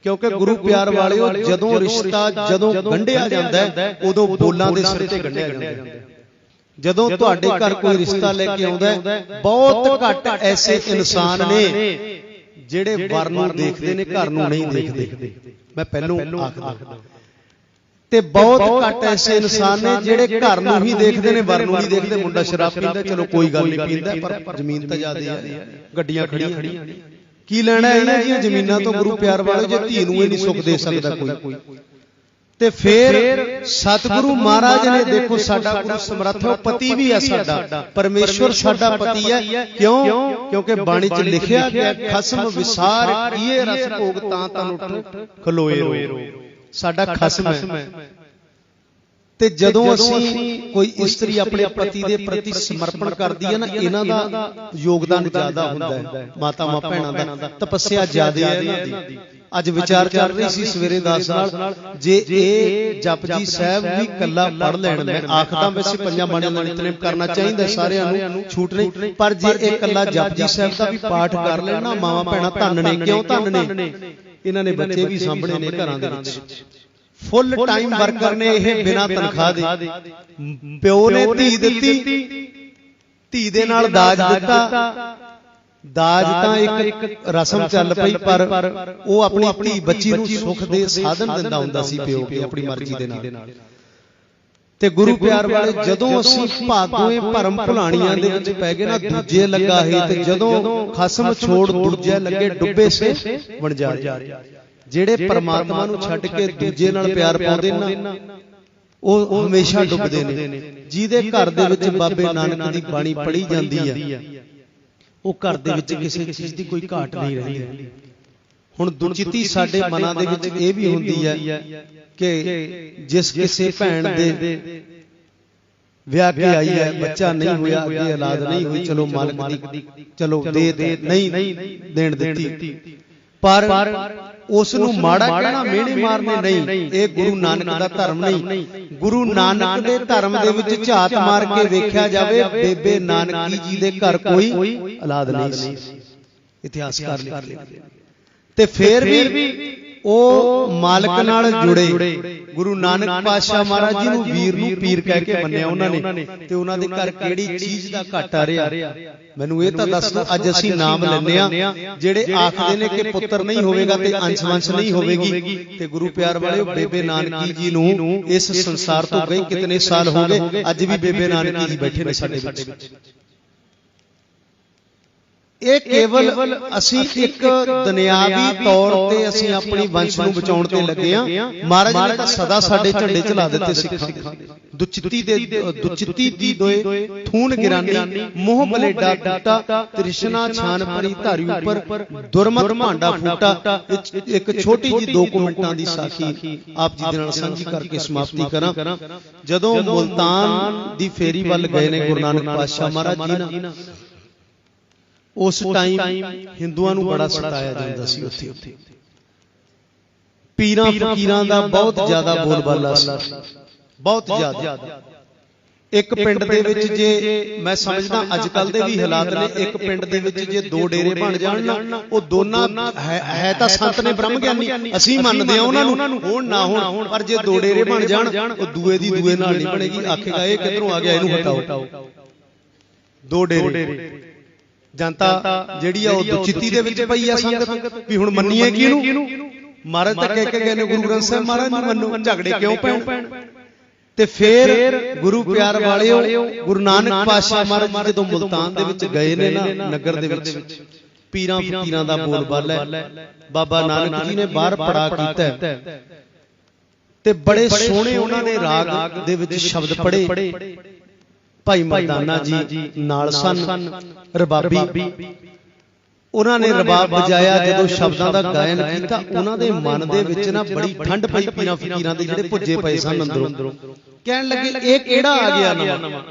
ਕਿਉਂਕਿ ਗੁਰੂ ਪਿਆਰ ਵਾਲਿਓ ਜਦੋਂ ਰਿਸ਼ਤਾ ਜਦੋਂ ਗੰਢਿਆ ਜਾਂਦਾ ਉਦੋਂ ਬੋਲਾਂ ਦੇ ਸਿਰ ਤੇ ਗੰਢਿਆ ਜਾਂਦਾ। ਜਦੋਂ ਤੁਹਾਡੇ ਘਰ ਕੋਈ ਰਿਸ਼ਤਾ ਲੈ ਕੇ ਆਉਂਦਾ ਬਹੁਤ ਘੱਟ ਐਸੇ ਇਨਸਾਨ ਨੇ ਜਿਹੜੇ ਵਰ ਨੂੰ ਦੇਖਦੇ ਨੇ, ਘਰ ਨੂੰ ਨਹੀਂ ਦੇਖਦੇ। ਮੈਂ ਪਹਿਲੋਂ ਆਖਦਾ। ਤੇ ਬਹੁਤ ਘੱਟ ਐਸੇ ਇਨਸਾਨ ਨੇ ਜਿਹੜੇ ਘਰ ਨੂੰ ਹੀ ਦੇਖਦੇ ਨੇ, ਵਰ ਨੂੰ ਨਹੀਂ ਦੇਖਦੇ। ਮੁੰਡਾ ਸ਼ਰਾਬ ਪੀਂਦਾ, ਚਲੋ ਕੋਈ ਗੱਲ ਨਹੀਂ ਪੀਂਦਾ, ਪਰ ਜ਼ਮੀਨ ਤਾਂ ਜ਼ਿਆਦਾ ਹੈ, ਗੱਡੀਆਂ ਖੜੀਆਂ। ਕੀ ਲੈਣਾ ਇਹਨਾਂ ਦੀਆਂ ਜ਼ਮੀਨਾਂ ਤੋਂ ਗੁਰੂ ਪਿਆਰ ਵਾਲੇ ਜੇ ਧੀ ਨੂੰ ਇਹ ਨਹੀਂ ਸੁੱਖ ਦੇ ਸਕਦਾ ਕੋਈ। ਤੇ ਫਿਰ ਸਤਿਗੁਰੂ ਮਹਾਰਾਜ ਨੇ ਦੇਖੋ ਸਾਡਾ ਗੁਰੂ ਸਮਰੱਥ ਹੈ, ਪਤੀ ਵੀ ਹੈ ਸਾਡਾ, ਪਰਮੇਸ਼ਵਰ ਸਾਡਾ ਪਤੀ ਹੈ। ਕਿਉਂ? ਕਿਉਂਕਿ ਬਾਣੀ 'ਚ ਲਿਖਿਆ ਗਿਆ ਖਸਮ ਵਿਸਾਰ ਕੀਏ ਰਸ ਭੋਗ ਤਾਂ ਤਨ ਉੱਠ ਖਲੋਏ ਰੋ। ਸਾਡਾ ਖਸਮ ਹੈ। ਤੇ ਜਦੋਂ ਅਸੀਂ ਕੋਈ ਇਸਤਰੀ ਆਪਣੇ ਪਤੀ ਦੇ ਪ੍ਰਤੀ ਸਮਰਪਣ ਕਰਦੀ ਹੈ ਨਾ, ਇਹਨਾਂ ਦਾ ਯੋਗਦਾਨ ਜ਼ਿਆਦਾ ਹੁੰਦਾ ਹੈ। ਮਾਤਾਵਾਂ ਭੈਣਾਂ ਦਾ ਤਪੱਸਿਆ ਜ਼ਿਆਦਾ ਹੈ ਇਹਨਾਂ ਦੀ। ਅੱਜ ਵਿਚਾਰ ਚੱਲ ਰਹੀ ਸੀ ਸਵੇਰੇ 10 ਨਾਲ, ਜੇ ਇਹ ਜਪਜੀ ਸਾਹਿਬ ਵੀ ਕੱਲਾ ਪੜ੍ਹ ਲੈਣ, ਮੈਂ ਆਖਦਾ ਵੈਸੇ ਪੰਜਾਂ ਬਾਣੀਆਂ ਦਾ ਨਿਤਨੇਮ ਕਰਨਾ ਚਾਹੀਦਾ ਸਾਰਿਆਂ ਨੂੰ, ਛੂਟ ਨਹੀਂ, ਪਰ ਜੇ ਇਹ ਕੱਲਾ ਜਪਜੀ ਸਾਹਿਬ ਦਾ ਵੀ ਪਾਠ ਕਰ ਲੈਣ ਨਾ, ਮਾਵਾਂ ਭੈਣਾਂ ਧੰਨ ਨੇ। ਕਿਉਂ ਧੰਨ ਨੇ? ਇਹਨਾਂ ਨੇ ਬੱਚੇ ਵੀ ਸਾਂਭਣੇ ਨੇ ਘਰਾਂ ਦੇ ਵਿੱਚ। ਫੁੱਲ ਟਾਈਮ ਵਰਕਰ ਨੇ ਇਹ, ਬਿਨਾਂ ਤਨਖਾਹ ਦੇ। ਪਿਓ ਨੇ ਧੀ ਦਿੱਤੀ, ਧੀ ਦੇ ਨਾਲ ਦਾਜ ਦਿੱਤਾ, ਦਾਜ ਤਾਂ ਇੱਕ ਰਸਮ ਚੱਲ ਪਈ, ਪਰ ਉਹ ਆਪਣੀ ਧੀ ਬੱਚੀ ਨੂੰ ਸੁੱਖ ਦੇ ਸਾਧਨ ਦਿੰਦਾ ਹੁੰਦਾ ਸੀ ਪਿਓ ਕੇ ਆਪਣੀ ਮਰਜ਼ੀ ਦੇ ਨਾਲ। ਤੇ ਗੁਰੂ ਪਿਆਰ ਵਾਲੇ ਜਦੋਂ ਅਸੀਂ ਭਾਗੋਏ ਭਰਮ ਭੁਲਾਣੀਆਂ ਦੇ ਵਿੱਚ ਪੈ ਗਏ ਨਾ, ਦੂਜੇ ਲੱਗਾ ਹੈ ਤੇ ਜਦੋਂ ਖਸਮ ਛੋੜ ਦੂਜੇ ਲੱਗੇ ਡੁੱਬੇ ਸੇ ਵਣਜਾਰੇ। ਜਿਹੜੇ ਪਰਮਾਤਮਾ ਨੂੰ ਛੱਡ ਕੇ ਦੂਜੇ ਨਾਲ ਪਿਆਰ ਪਾਉਂਦੇ ਨਾ, ਉਹ ਹਮੇਸ਼ਾ ਡੁੱਬਦੇ ਨੇ। ਜਿਹਦੇ ਘਰ ਦੇ ਵਿੱਚ ਬਾਬੇ ਨਾਨਕ ਦੀ ਬਾਣੀ ਪੜ੍ਹੀ ਜਾਂਦੀ ਹੈ, ਉਹ ਘਰ ਦੇ ਵਿੱਚ ਕਿਸੇ ਚੀਜ਼ ਦੀ ਕੋਈ ਘਾਟ ਨਹੀਂ ਰਹਿੰਦੀ। ਹੁਣ ਦੁਚਿੱਤੀ ਸਾਡੇ ਮਨਾਂ ਦੇ ਵਿੱਚ ਇਹ ਵੀ ਹੁੰਦੀ ਹੈ ਕਿ ਜਿਸ ਕਿਸੇ ਭੈਣ ਦੇ ਵਿਆਹ ਕੇ ਆਈ ਹੈ, ਬੱਚਾ ਨਹੀਂ ਹੋਇਆ, ਅੱਗੇ ਔਲਾਦ ਨਹੀਂ ਹੋਈ, ਚਲੋ ਮਾਲਕ ਦੀ ਚਲੋ ਦੇ ਨਹੀਂ ਦੇਣ ਦਿੱਤੀ, ਪਰ ਉਸ ਨੂੰ ਮਾੜਾ ਕਹਿਣਾ, ਮਿਹਣੇ ਮਾਰਨੇ ਨਹੀਂ। ਇਹ ਗੁਰੂ ਨਾਨਕ ਦਾ ਧਰਮ ਨਹੀਂ। ਗੁਰੂ ਨਾਨਕ ਦੇ ਧਰਮ ਦੇ ਵਿੱਚ ਝਾਤ ਮਾਰ ਕੇ ਵੇਖਿਆ ਜਾਵੇ, ਬੇਬੇ ਨਾਨਕੀ ਜੀ ਦੇ ਘਰ ਕੋਈ ਔਲਾਦ ਨਹੀਂ ਸੀ, ਇਤਿਹਾਸਕਾਰ ਲਿਖਦੇ। ਤੇ ਫਿਰ ਵੀ ਉਹ ਮਾਲਕ ਨਾਲ ਜੁੜੇ। ਗੁਰੂ ਨਾਨਕ ਪਾਤਸ਼ਾਹ ਮਹਾਰਾਜ ਜੀ ਨੂੰ ਵੀਰ ਨੂੰ ਪੀਰ ਕਹਿ ਕੇ ਮੰਨਿਆ ਉਹਨਾਂ ਨੇ, ਤੇ ਉਹਨਾਂ ਦੇ ਘਰ ਕਿਹੜੀ ਚੀਜ਼ ਦਾ ਘਾਟਾ ਰਿਹਾ, ਮੈਨੂੰ ਇਹ ਤਾਂ ਦੱਸ ਦਿਓ। ਅੱਜ ਅਸੀਂ ਨਾਮ ਲੈਂਦੇ ਆ, ਜਿਹੜੇ ਆਖਦੇ ਨੇ ਕਿ ਪੁੱਤਰ ਨਹੀਂ ਹੋਵੇਗਾ ਤੇ ਅੰਸ਼ ਵੰਸ਼ ਨਹੀਂ ਹੋਵੇਗੀ, ਤੇ ਗੁਰੂ ਪਿਆਰ ਵਾਲਿਓ ਬੇਬੇ ਨਾਨਕੀ ਜੀ ਨੂੰ ਇਸ ਸੰਸਾਰ ਤੋਂ ਗਏ ਕਿਤਨੇ ਸਾਲ ਹੋ ਗਏ, ਅੱਜ ਵੀ ਬੇਬੇ ਨਾਨਕੀ ਜੀ ਬੈਠੇ ਨੇ ਸਾਡੇ ਵਿੱਚ। ਇਹ ਕੇਵਲ ਅਸੀਂ ਇੱਕ ਦੁਨਿਆਵੀ ਤੌਰ ਤੇ ਅਸੀਂ ਆਪਣੀ ਵੰਸ਼ ਨੂੰ ਬਚਾਉਣ ਤੇ ਲੱਗੇ ਆ। ਮਹਾਰਾਜ ਨੇ ਤਾਂ ਸਦਾ ਸਾਡੇ ਝੰਡੇ ਚਲਾ ਦਿੱਤੇ ਸਿੱਖਾਂ ਦੇ। ਦੁਚਿੱਤੀ ਦੀ ਦੋਏ ਥੂਨ ਗਿਰਾਨੀ, ਮੋਹ ਬਲੇਡਾ ਟੂਟਾ, ਤ੍ਰਿਸ਼ਨਾ ਛਾਨ ਪਰੀ ਧਾਰੀ ਉੱਪਰ, ਦੁਰਮਤ ਭਾਂਡਾ ਫੂਟਾ। ਇੱਕ ਛੋਟੀ ਜੀ 2 ਮਿੰਟਾਂ ਦੀ ਸਾਖੀ ਆਪ ਜੀ ਦੇ ਨਾਲ ਸਾਂਝੀ ਕਰਕੇ ਸਮਾਪਤੀ ਕਰਾਂ। ਜਦੋਂ ਮੁਲਤਾਨ ਦੀ ਫੇਰੀ ਵੱਲ ਗਏ ਨੇ ਗੁਰੂ ਨਾਨਕ ਪਾਤਸ਼ਾਹ ਮਹਾਰਾਜ ਜੀ ਨਾ, ਉਸ ਟਾਈਮ ਹਿੰਦੂਆਂ ਨੂੰ ਬੜਾ ਸਤਾਇਆ ਜਾਂਦਾ ਸੀ। ਉੱਥੇ ਪੀਰਾਂ ਫਕੀਰਾਂ ਦਾ ਬਹੁਤ ਜ਼ਿਆਦਾ ਬੋਲਬਾਲਾ ਸੀ, ਬਹੁਤ ਜ਼ਿਆਦਾ। ਇੱਕ ਪਿੰਡ ਦੇ ਵਿੱਚ ਜੇ ਮੈਂ ਸਮਝਦਾ ਅੱਜ ਕੱਲ ਦੇ ਵੀ ਹਾਲਾਤ ਨੇ, ਇੱਕ ਪਿੰਡ ਦੇ ਵਿੱਚ ਜੇ 2 ਡੇਰੇ ਬਣ ਜਾਣ ਨਾ, ਉਹ ਦੋਨਾਂ ਹੈ ਤਾਂ ਸੰਤ ਨੇ, ਬ੍ਰਹਮ ਗਿਆਨੀ, ਅਸੀਂ ਮੰਨਦੇ ਆ ਉਹਨਾਂ ਨੂੰ, ਹੋਣ ਨਾ ਹੋਣ, ਪਰ ਜੇ 2 ਡੇਰੇ ਬਣ ਜਾਣ, ਉਹ ਦੂਏ ਦੀ ਦੂਏ ਨਾਲ ਨਹੀਂ ਬਣੇਗੀ। ਆਖੇਗਾ ਇਹ ਕਿੱਧਰੋਂ ਆ ਗਿਆ, ਇਹਨੂੰ ਹਟਾਓ। 2 ਡੇਰੇ ਜਨਤਾ ਜਿਹੜੀ ਆ ਉਹ ਦੁਚਿੱਤੀ ਦੇ ਵਿੱਚ ਪਈ ਆ ਸੰਗਤ ਵੀ ਹੁਣ ਮੰਨੀਏ ਕਿਹਨੂੰ। ਮਹਾਰਾਜ ਤਾਂ ਕਹਿ ਕੇ ਗਏ ਨੇ ਗੁਰੂ ਗ੍ਰੰਥ ਸਾਹਿਬ ਮਹਾਰਾਜ ਨੂੰ ਮੰਨੋ, ਝਗੜੇ ਕਿਉਂ ਪੈਣ। ਤੇ ਫਿਰ ਗੁਰੂ ਪਿਆਰ ਵਾਲਿਓ ਗੁਰੂ ਨਾਨਕ ਪਾਤਸ਼ਾਹ ਮਹਾਰਾਜ ਜਦੋਂ ਮੁਲਤਾਨ ਦੇ ਵਿੱਚ ਗਏ ਨੇ ਨਾ, ਨਗਰ ਦੇ ਵਿੱਚ ਪੀਰਾਂ ਫਕੀਰਾਂ ਦਾ ਬੋਲਬਾਲਾ ਹੈ। ਬਾਬਾ ਨਾਨਕ ਜੀ ਨੇ ਬਾਹਰ ਪੜਾ ਕੀਤਾ ਤੇ ਬੜੇ ਸੋਹਣੇ ਉਹਨਾਂ ਨੇ ਰਾਗ ਦੇ ਵਿੱਚ ਸ਼ਬਦ ਪੜ੍ਹੇ। ਭਾਈ ਮਰਦਾਨਾ ਜੀ ਨਾਲ ਸਨ ਰਬਾਬੀ, ਉਹਨਾਂ ਨੇ ਰਬਾਬ ਵਜਾਇਆ। ਜਦੋਂ ਸ਼ਬਦਾਂ ਦਾ ਗਾਇਨ ਕੀਤਾ, ਉਹਨਾਂ ਦੇ ਮਨ ਦੇ ਵਿੱਚ ਨਾ ਬੜੀ ਠੰਡ ਪਈ ਪੀਰਾਂ ਫਕੀਰਾਂ ਦੇ ਜਿਹੜੇ ਭੁੱਜੇ ਪਏ ਸਨ ਅੰਦਰੋਂ। ਕਹਿਣ ਲੱਗੇ ਇਹ ਕਿਹੜਾ ਆ ਗਿਆ ਨਵਾਂ,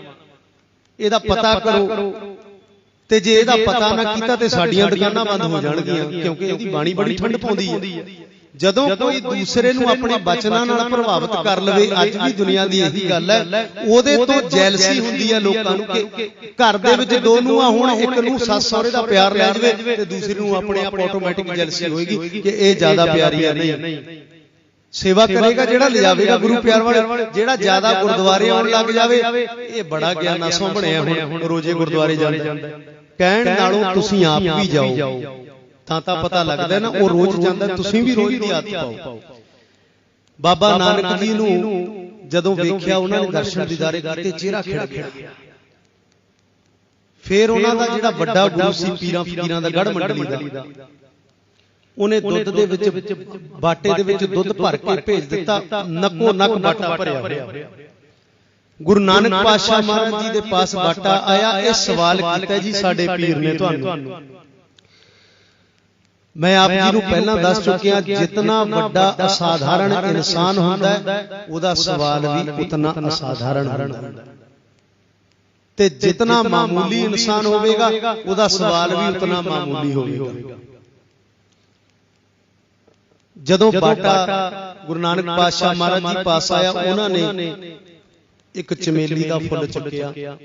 ਇਹਦਾ ਪਤਾ ਕਰੋ। ਤੇ ਜੇ ਇਹਦਾ ਪਤਾ ਨਾ ਕੀਤਾ ਤੇ ਸਾਡੀਆਂ ਦੁਕਾਨਾਂ ਬੰਦ ਹੋ ਜਾਣਗੀਆਂ, ਕਿਉਂਕਿ ਇਹਦੀ ਬਾਣੀ ਬੜੀ ਠੰਡ ਪਾਉਂਦੀ ਹੈ। ਜਦੋਂ ਕੋਈ ਦੂਸਰੇ ਨੂੰ ਆਪਣੇ ਬਚਨਾਂ ਨਾਲ ਪ੍ਰਭਾਵਿਤ ਕਰ ਲਵੇ, ਅੱਜ ਵੀ ਦੁਨੀਆ ਦੀ ਇਹੀ ਗੱਲ ਹੈ, ਉਹਦੇ ਤੋਂ ਜੈਲਸੀ ਹੁੰਦੀ ਹੈ ਲੋਕਾਂ ਨੂੰ ਕਿ ਘਰ ਦੇ ਵਿੱਚ 2 ਨੂੰਹਾਂ ਹੋਣ, ਇੱਕ ਨੂੰ ਸੱਸ ਸਹੁਰੇ ਦਾ ਪਿਆਰ ਲੈ ਜਾਵੇ ਤੇ ਦੂਸਰੀ ਨੂੰ ਆਪਣੇ ਆਪ ਆਟੋਮੈਟਿਕ ਜੈਲਸੀ ਹੋਏਗੀ ਕਿ ਇਹ ਜ਼ਿਆਦਾ ਪਿਆਰੀ ਹੈ। ਨਹੀਂ, ਸੇਵਾ ਕਰੇਗਾ ਜਿਹੜਾ ਲਿਜਾਵੇਗਾ ਗੁਰੂ ਪਿਆਰ ਵਾਲੇ, ਜਿਹੜਾ ਜ਼ਿਆਦਾ ਗੁਰਦੁਆਰੇ ਆਉਣ ਲੱਗ ਜਾਵੇ, ਇਹ ਬੜਾ ਗਿਆਨਾ ਸੋਂ ਬਣਿਆ ਹੁਣ ਰੋਜ਼ੇ ਗੁਰਦੁਆਰੇ ਜਾਂਦਾ। ਕਹਿਣ ਨਾਲੋਂ ਤੁਸੀਂ ਆਪ ਵੀ ਜਾਓ ਤਾਂ ਪਤਾ ਲੱਗਦਾ ਨਾ, ਉਹ ਰੋਜ਼ ਜਾਂਦਾ, ਤੁਸੀਂ ਵੀ ਰੋਜ਼ ਦੀ ਆਦਤ ਪਾਓ। ਬਾਬਾ ਨਾਨਕ ਜੀ ਨੂੰ ਜਦੋਂ ਵੇਖਿਆ, ਉਹਨਾਂ ਨੇ ਦਰਸ਼ਨ ਦੀਦਾਰੇ ਕੀਤੇ, ਚਿਹਰਾ ਖਿੜ ਗਿਆ। ਫਿਰ ਉਹਨਾਂ ਦਾ ਜਿਹੜਾ ਵੱਡਾ ਗੁਰੂ ਸੀ ਪੀਰਾਂ ਫਕੀਰਾਂ ਦਾ, ਗੜ੍ਹ ਮੰਡਲੀ ਦਾ, ਉਹਨੇ ਦੁੱਧ ਦੇ ਵਿੱਚ ਬਾਟੇ ਦੇ ਵਿੱਚ ਦੁੱਧ ਭਰ ਕੇ ਭੇਜ ਦਿੱਤਾ, ਨੱਕੋ ਨੱਕ ਬਾਟਾ ਭਰਿਆ ਹੋਇਆ। ਗੁਰੂ ਨਾਨਕ ਪਾਤਸ਼ਾਹ ਮਹਾਰਾਜ ਜੀ ਦੇ ਪਾਸ ਬਾਟਾ ਆਇਆ। ਇਹ ਸਵਾਲ ਕੀਤਾ ਜੀ ਸਾਡੇ ਪੀਰ ਨੇ ਤੁਹਾਨੂੰ। ਮੈਂ ਆਪ ਜੀ ਨੂੰ ਪਹਿਲਾਂ ਦੱਸ ਚੁੱਕਿਆ, ਜਿਤਨਾ ਵੱਡਾ ਅਸਾਧਾਰਨ ਇਨਸਾਨ ਹੁੰਦਾ ਹੈ, ਉਹਦਾ ਸਵਾਲ ਵੀ ਉਤਨਾ ਅਸਾਧਾਰਨ ਹੁੰਦਾ ਹੈ। ਤੇ ਜਿਤਨਾ ਮਾਮੂਲੀ ਇਨਸਾਨ ਹੋਵੇਗਾ, ਉਹਦਾ ਸਵਾਲ ਵੀ ਉਤਨਾ ਮਾਮੂਲੀ ਹੋਵੇਗਾ। ਜਦੋਂ ਬਾਟਾ ਗੁਰੂ ਨਾਨਕ ਪਾਤਸ਼ਾਹ ਮਹਾਰਾਜ ਜੀ ਪਾਸ ਆਇਆ, ਉਹਨਾਂ ਨੇ ਇੱਕ ਚਮੇਲੀ ਦਾ ਫੁੱਲ ਚੁੱਕਿਆ,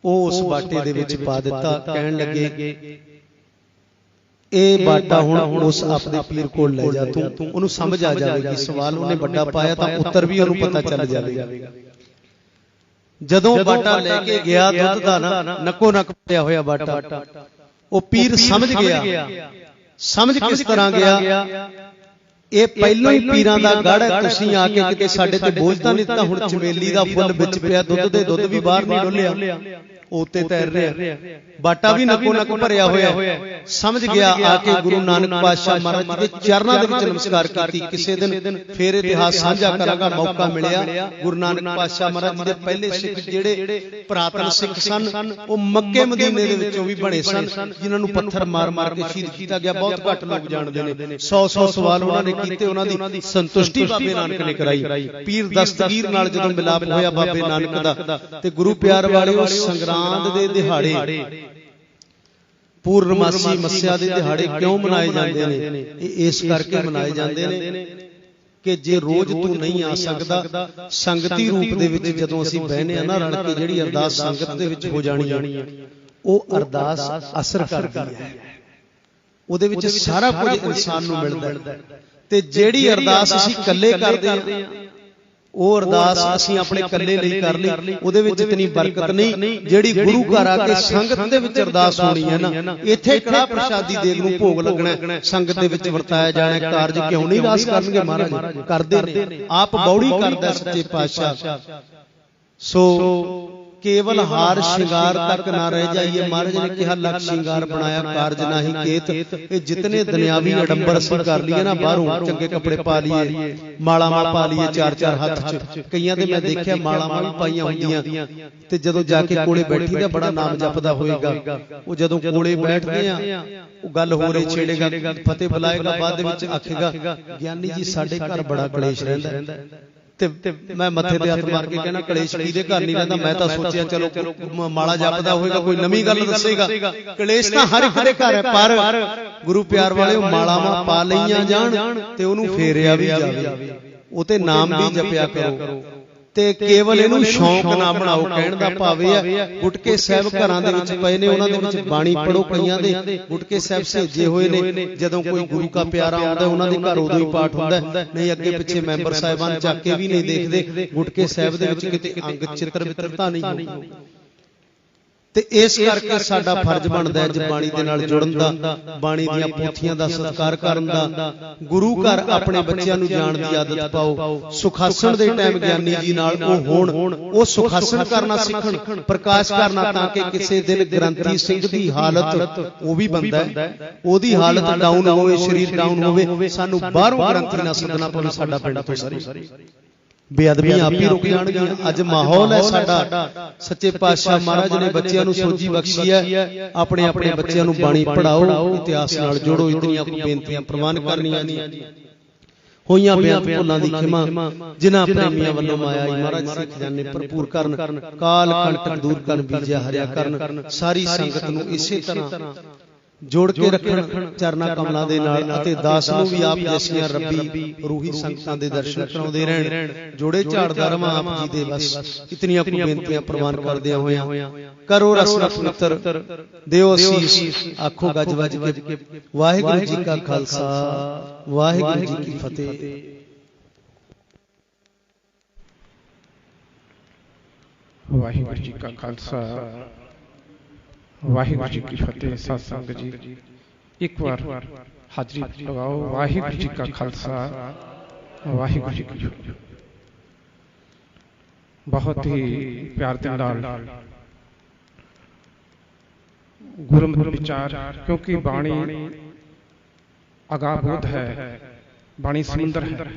ਉਹ ਉਸ ਬਾਟੇ ਦੇ ਵਿੱਚ ਪਾ ਦਿੱਤਾ। ਕਹਿਣ ਲੱਗੇ ਇਹ ਬਾਟਾ ਹੁਣ ਉਸ ਆਪਣੇ ਪੀਰ ਕੋਲ ਲੈ ਜਾ, ਤੂੰ ਉਹਨੂੰ ਸਮਝ ਆ ਜਾਵੇਗੀ। ਸਵਾਲ ਉਹਨੇ ਵੱਡਾ ਪਾਇਆ ਤਾਂ ਉੱਤਰ ਵੀ ਉਹਨੂੰ ਪਤਾ ਚੱਲ ਜਾਵੇਗਾ। ਜਦੋਂ ਬਾਟਾ ਲੈ ਕੇ ਗਿਆ ਦੁੱਧ ਦਾ ਨਾ, ਨੱਕੋ ਨੱਕ ਭਰਿਆ ਹੋਇਆ ਬਾਟਾ, ਉਹ ਪੀਰ ਸਮਝ ਗਿਆ। ਸਮਝ ਕਿਸ ਤਰ੍ਹਾਂ ਗਿਆ, ਇਹ ਪਹਿਲਾਂ ਹੀ ਪੀਰਾਂ ਦਾ ਗੜ ਹੈ। ਤੁਸੀਂ ਆ ਕੇ ਕਿਤੇ ਸਾਡੇ ਤੇ ਬੋਝ ਤਾਂ ਨਹੀਂ ਦਿੱਤਾ। ਹੁਣ ਚਮੇਲੀ ਦਾ ਫੁੱਲ ਵਿੱਚ ਪਿਆ, ਦੁੱਧ ਦੇ ਦੁੱਧ ਵੀ ਬਾਹਰ ਨਹੀਂ ਡੋਲਿਆ, ਉੱਤੇ ਤੈਰ ਰਿਹਾ, ਬਾਟਾ ਵੀ ਨਕੋ ਨਕ ਭਰਿਆ ਹੋਇਆ। ਸਮਝ ਗਿਆ। ਆ ਕੇ ਗੁਰੂ ਨਾਨਕ ਪਾਤਸ਼ਾਹ ਮਹਾਰਾਜ ਜੀ ਦੇ ਚਰਨਾਂ ਦੇ ਵਿੱਚ ਨਮਸਕਾਰ ਕੀਤੀ। ਕਿਸੇ ਦਿਨ ਫੇਰ ਇਤਿਹਾਸ ਸਾਂਝਾ ਕਰਾਂਗਾ, ਮੌਕਾ ਮਿਲਿਆ। ਗੁਰੂ ਨਾਨਕ ਪਾਤਸ਼ਾਹ ਮਹਾਰਾਜ ਜੀ ਦੇ ਪਹਿਲੇ ਸਿੱਖ ਜਿਹੜੇ ਪੁਰਾਤਨ ਸਿੱਖ ਸਨ, ਉਹ ਮੱਕੇ ਮਦੀਨੇ ਦੇ ਵਿੱਚੋਂ ਵੀ ਬਣੇ ਸਨ, ਜਿਨ੍ਹਾਂ ਨੂੰ ਪੱਥਰ ਮਾਰ ਮਾਰ ਕੇ ਸ਼ਹੀਦ ਕੀਤਾ ਗਿਆ। ਬਹੁਤ ਘੱਟ ਲੋਕ ਜਾਣਦੇ ਨੇ। 100 ਸਵਾਲ ਉਹਨਾਂ ਨੇ ਕੀਤੇ, ਉਹਨਾਂ ਦੀ ਸੰਤੁਸ਼ਟੀ ਬਾਬੇ ਨਾਨਕ ਨੇ ਕਰਾਈ। ਪੀਰ ਦਸਤਗੀਰ ਨਾਲ ਜਦੋਂ ਮਿਲਾਪ ਹੋਇਆ ਬਾਬੇ ਨਾਨਕ ਦਾ, ਤੇ ਗੁਰੂ ਪਿਆਰ ਵਾਲਿਓ ਸੰਗਰਾਂਦ ਦੇ ਦਿਹਾੜੇ, ਪੂਰਨਮਾਸੀ ਮੱਸਿਆ ਦੇ ਦਿਹਾੜੇ ਕਿਉਂ ਮਨਾਏ ਜਾਂਦੇ ਨੇ? ਇਹ ਇਸ ਕਰਕੇ ਮਨਾਏ ਜਾਂਦੇ ਨੇ ਕਿ ਜੇ ਰੋਜ਼ ਤੂੰ ਨਹੀਂ ਆ ਸਕਦਾ, ਸੰਗਤੀ ਰੂਪ ਦੇ ਵਿੱਚ ਜਦੋਂ ਅਸੀਂ ਬਹਿਨੇ ਆ ਨਾ ਰਲ ਕੇ, ਜਿਹੜੀ ਅਰਦਾਸ ਸੰਗਤ ਦੇ ਵਿੱਚ ਹੋ ਜਾਣੀ ਹੈ, ਉਹ ਅਰਦਾਸ ਅਸਰ ਕਰਦੀ ਹੈ। ਉਹਦੇ ਵਿੱਚ ਸਾਰਾ ਕੁਝ ਇਨਸਾਨ ਨੂੰ ਮਿਲਦਾ। ਤੇ ਜਿਹੜੀ ਅਰਦਾਸ ਅਸੀਂ ਇਕੱਲੇ ਕਰਦੇ ਆ, ਉਹ ਅਰਦਾਸ ਅਸੀਂ ਆਪਣੇ ਇਕੱਲੇ ਲਈ ਕਰ ਲਈ, ਉਹਦੇ ਵਿੱਚ ਇਤਨੀ ਬਰਕਤ ਨਹੀਂ ਜਿਹੜੀ ਗੁਰੂ ਘਰ ਆ ਕੇ ਸੰਗਤ ਦੇ ਵਿੱਚ ਅਰਦਾਸ ਹੋਣੀ ਹੈ ਨਾ। ਇੱਥੇ ਕੜਾ ਪ੍ਰਸ਼ਾਦੀ ਦੇਗ ਨੂੰ ਭੋਗ ਲੱਗਣਾ, ਸੰਗਤ ਦੇ ਵਿੱਚ ਵਰਤਾਇਆ ਜਾਣਾ। ਕਾਰਜ ਕਿਉਂ ਨਹੀਂ ਰਾਸ ਕਰਨਗੇ? ਮਹਾਰਾਜ ਕਰਦੇ ਨੇ, ਆਪ ਬੌੜੀ ਕਰਦਾ ਸੱਚੇ ਪਾਤਸ਼ਾਹ। ਸੋ ਕੇਵਲ ਹਾਰ ਸ਼ਿੰਗਾਰ ਤੱਕ ਨਾ ਰਹਿ ਜਾਈਏ। ਮਹਾਰਾਜ ਨੇ ਕਿਹਾ ਲਖ ਸ਼ਿੰਗਾਰ ਬਣਾਇਆ ਕਾਰਜ ਨਾਹੀ ਕੇਤ। ਇਹ ਜਿਤਨੇ ਦੁਨਿਆਵੀ ਅਡੰਬਰ ਅਸੀਂ ਕਰ ਲਈਏ ਨਾ, ਬਾਹਰੋਂ ਚੰਗੇ ਕੱਪੜੇ ਪਾ ਲਈਏ, ਮਾਲਾਵਾਂ ਪਾ ਲਈਏ ਚਾਰ ਚਾਰ ਹੱਥ 'ਚ, ਕਈਆਂ ਦੇ ਮੈਂ ਦੇਖਿਆ ਮਾਲਾਵਾਂ ਵੀ ਪਾਈਆਂ ਹੁੰਦੀਆਂ, ਤੇ ਜਦੋਂ ਜਾ ਕੇ ਕੋਲੇ ਬੈਠੀ ਦਾ ਬੜਾ ਨਾਮ ਜਪਦਾ ਹੋਏਗਾ। ਉਹ ਜਦੋਂ ਕੋਲੇ ਬੈਠਦੇ ਆ, ਉਹ ਗੱਲ ਹੋ ਰਹੀ, ਛੇੜੇਗਾ, ਫਤਿਹ ਬੁਲਾਏਗਾ, ਬਾਅਦ ਦੇ ਵਿੱਚ ਆਖੇਗਾ ਗਿਆਨੀ ਜੀ ਸਾਡੇ ਘਰ ਬੜਾ ਕਲੇਸ਼ ਰਹਿੰਦਾ। ਤੇ ਮੈਂ ਮੱਥੇ ਤੇ ਹੱਥ ਮਾਰ ਕੇ ਕਹਿਣਾ ਕਲੇਸ਼ ਕਿਹਦੇ ਘਰ ਨਹੀਂ ਰਹਿੰਦਾ? ਮੈਂ ਤਾਂ ਸੋਚਿਆ ਚਲੋ ਮਾਲਾ ਜਪਦਾ ਹੋਏਗਾ, ਕੋਈ ਨਵੀਂ ਗੱਲ ਦੱਸੇਗਾ। ਕਲੇਸ਼ ਤਾਂ ਹਰ ਇੱਕ ਦੇ ਘਰ ਹੈ, ਪਰ ਗੁਰੂ ਪਿਆਰ ਵਾਲਿਓ ਮਾਲਾਵਾਂ ਪਾ ਲਈਆਂ ਜਾਣ ਤੇ ਉਹਨੂੰ ਫੇਰਿਆ ਵੀ ਜਾਵੇ, ਉਹ ਤੇ ਨਾਮ ਵੀ ਜਪਿਆ ਕਰੋ। ਤੇ ਕੇਵਲ ਇਹਨੂੰ ਸ਼ੌਂਕ ਨਾ ਬਣਾਓ। ਕਹਿਣ ਦਾ ਭਾਵ ਇਹ ਹੈ, ਗੁਟਕੇ ਸਾਹਿਬ ਘਰਾਂ ਦੇ ਵਿੱਚ ਪਏ ਨੇ, ਉਹਨਾਂ ਦੇ ਵਿੱਚ ਬਾਣੀ ਪੜੋ। ਕਈਆਂ ਦੇ ਗੁਟਕੇ ਸਾਹਿਬ ਸੇਜੇ ਹੋਏ ਨੇ, ਜਦੋਂ ਕੋਈ ਗੁਰੂ ਕਾ ਪਿਆਰਾ ਆਉਂਦਾ ਉਹਨਾਂ ਦੇ ਘਰ ਉਦੋਂ ਹੀ ਪਾਠ ਹੁੰਦਾ, ਨਹੀਂ ਅੱਗੇ ਪਿੱਛੇ ਮੈਂਬਰ ਸਾਹਿਬਾਨ ਚੱਕ ਕੇ ਵੀ ਨਹੀਂ ਦੇਖਦੇ ਗੁਟਕੇ ਸਾਹਿਬ ਦੇ ਵਿੱਚ ਕਿਤੇ ਅੰਗ ਚਿੱਤਰ ਵਿਤਰਤਾ ਨਹੀਂ ਹੋਊ। ਤੇ ਇਸ ਕਰਕੇ ਸਾਡਾ ਫਰਜ਼ ਬਣਦਾ ਹੈ ਬਾਣੀ ਦੇ ਨਾਲ ਜੁੜਨ ਦਾ, ਬਾਣੀ ਦੀਆਂ ਪੋਥੀਆਂ ਦਾ ਸਤਿਕਾਰ ਕਰਨ ਦਾ। ਗੁਰੂ ਘਰ ਆਪਣੇ ਬੱਚਿਆਂ ਨੂੰ ਜਾਣ ਦੀ ਆਦਤ ਪਾਓ। ਸੁਖਾਸਣ ਦੇ ਟਾਈਮ ਗਿਆਨੀ ਜੀ ਨਾਲ ਉਹ ਹੋਣ, ਉਹ ਸੁਖਾਸਣ ਕਰਨਾ ਸਿੱਖਣ, ਪ੍ਰਕਾਸ਼ ਕਰਨਾ, ਤਾਂ ਕਿ ਕਿਸੇ ਦਿਨ ਗ੍ਰੰਥੀ ਸਿੰਘ ਦੀ ਹਾਲਤ, ਉਹ ਵੀ ਬੰਦਾ ਹੈ, ਉਹਦੀ ਹਾਲਤ ਡਾਊਨ ਹੋਵੇ, ਸਰੀਰ ਡਾਊਨ ਹੋਵੇ, ਸਾਨੂੰ ਬਾਹਰੋਂ ਗ੍ਰੰਥੀ ਨਾ ਸੱਦਣਾ ਪਵੇ। ਸਾਡਾ ਪਿੰਡ ਤੋਂ ਸਾਰੀ ਬੇਅਦਬੀਆਂ ਆਪ ਹੀ ਰੁਕ ਜਾਣਗੀਆਂ। ਅੱਜ ਮਾਹੌਲ ਹੈ ਸਾਡਾ। ਸੱਚੇ ਪਾਤਸ਼ਾਹ ਮਹਾਰਾਜ ਨੇ ਬੱਚਿਆਂ ਨੂੰ ਸੋਝੀ ਬਖਸ਼ੀ ਹੈ, ਆਪਣੇ ਆਪਣੇ ਬੱਚਿਆਂ ਨੂੰ ਬਾਣੀ ਪੜਾਓ, ਇਤਿਹਾਸ ਨਾਲ ਜੋੜੋ। ਇਤਨੀਆਂ ਕੁ ਬੇਨਤੀਆਂ ਪ੍ਰਵਾਨ ਕਰਨੀਆਂ ਜੀ। ਹੋਈਆਂ ਬੇਅੰਤ ਭੁੱਲਾਂ ਦੀ ਖਿਮਾ, ਜਿਨ੍ਹਾਂ ਪ੍ਰੇਮੀਆਂ ਵੱਲੋਂ ਮਾਇਆ ਮਹਾਰਾਜ ਸੇ ਖਜ਼ਾਨੇ ਭਰਪੂਰ ਕਰਨ, ਕਾਲ ਕੰਟਕ ਦੂਰ ਕਰਨ, ਬੀਜਿਆ ਹਰਿਆ ਕਰਨ। ਸਾਰੀ ਸੰਗਤ ਨੂੰ ਇਸੇ ਤਰ੍ਹਾਂ ਜੋੜ ਕੇ ਰੱਖਣ ਚਰਨਾ ਕਮਲਾਂ ਦੇ ਨਾਲ, ਅਤੇ ਦਾਸ ਨੂੰ ਵੀ ਆਪ ਜੈਸੀਆਂ ਰੱਬੀ ਰੂਹੀ ਸੰਗਤਾਂ ਦੇ ਦਰਸ਼ਨ ਕਰਾਉਂਦੇ ਰਹਿਣ। ਜੋੜੇ ਝਾੜਦਾ ਰਵਾਂ ਆਪ ਜੀ ਦੇ ਬਸ। ਇਤਨੀਆਂ ਕੁ ਬੇਨਤੀਆਂ ਪ੍ਰਵਾਨ ਕਰਦਿਆਂ ਹੋਇਆਂ ਕਰੋ ਰਸਨਾ ਪਵਿੱਤਰ, ਦਿਓ ਅਸੀਸ, ਆਖੋ ਗੱਜ ਵੱਜ ਕੇ ਵਾਹਿਗੁਰੂ ਜੀ ਕਾ ਖਾਲਸਾ, ਵਾਹਿਗੁਰੂ ਜੀ ਕੀ ਫਤਿਹ। ਵਾਹਿਗੁਰੂ ਜੀ ਕਾ ਖਾਲਸਾ, ਵਾਹਿਗੁਰੂ ਜੀ ਕੀ ਫਤਿਹ। ਸਾਧ ਸੰਗਤ ਜੀ ਇੱਕ ਵਾਰ ਹਾਜ਼ਰੀ ਲਗਾਓ। ਵਾਹਿਗੁਰੂ ਜੀ ਕਾ ਖਾਲਸਾ, ਵਾਹਿਗੁਰੂ ਜੀ ਕੀ ਫਤਿਹ। ਬਹੁਤ ਹੀ ਪਿਆਰ ਦੇ ਨਾਲ ਗੁਰਮਤਿ ਵਿਚਾਰ, ਕਿਉਂਕਿ ਬਾਣੀ ਅਗਾਹ ਬੋਧ ਹੈ, ਬਾਣੀ ਸਮੁੰਦਰ ਹੈ।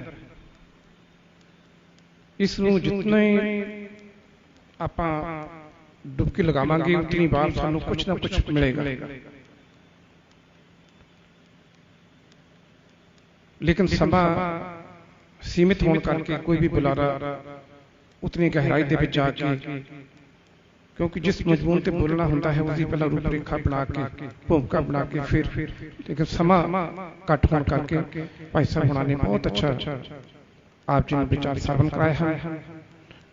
ਇਸ ਨੂੰ ਜਿਤਨੇ ਆਪਾਂ ਡੁਬਕੀ ਲਗਾਵਾਂਗੇ ਉਤਨੀ ਵਾਰ ਸਾਨੂੰ ਕੁਛ ਨਾ ਕੁਛ ਮਿਲੇਗਾ। ਲੇਕਿਨ ਸਮਾਂ ਸੀਮਿਤ ਹੋਣ ਕਰਕੇ ਕੋਈ ਵੀ ਬੁਲਾਰਾ ਉਤਨੀ ਗਹਿਰਾਈ ਦੇ ਵਿੱਚ ਜਾ ਕੇ, ਕਿਉਂਕਿ ਜਿਸ ਮਜ਼ਮੂਨ ਤੇ ਬੋਲਣਾ ਹੁੰਦਾ ਹੈ ਉਸਦੀ ਪਹਿਲਾਂ ਰੂਪ ਰੇਖਾ ਬਣਾ ਕੇ, ਭੂਮਿਕਾ ਬਣਾ ਕੇ ਫਿਰ, ਲੇਕਿਨ ਸਮਾਂ ਘੱਟ ਹੋਣ ਕਰਕੇ ਭਾਈ ਸਾਹਿਬ ਹੁਣਾਂ ਨੇ ਬਹੁਤ ਅੱਛਾ ਆਪ ਜੀ ਨੂੰ ਵਿਚਾਰ ਸਰਵਨ ਕਰਾਇਆ ਹੈ।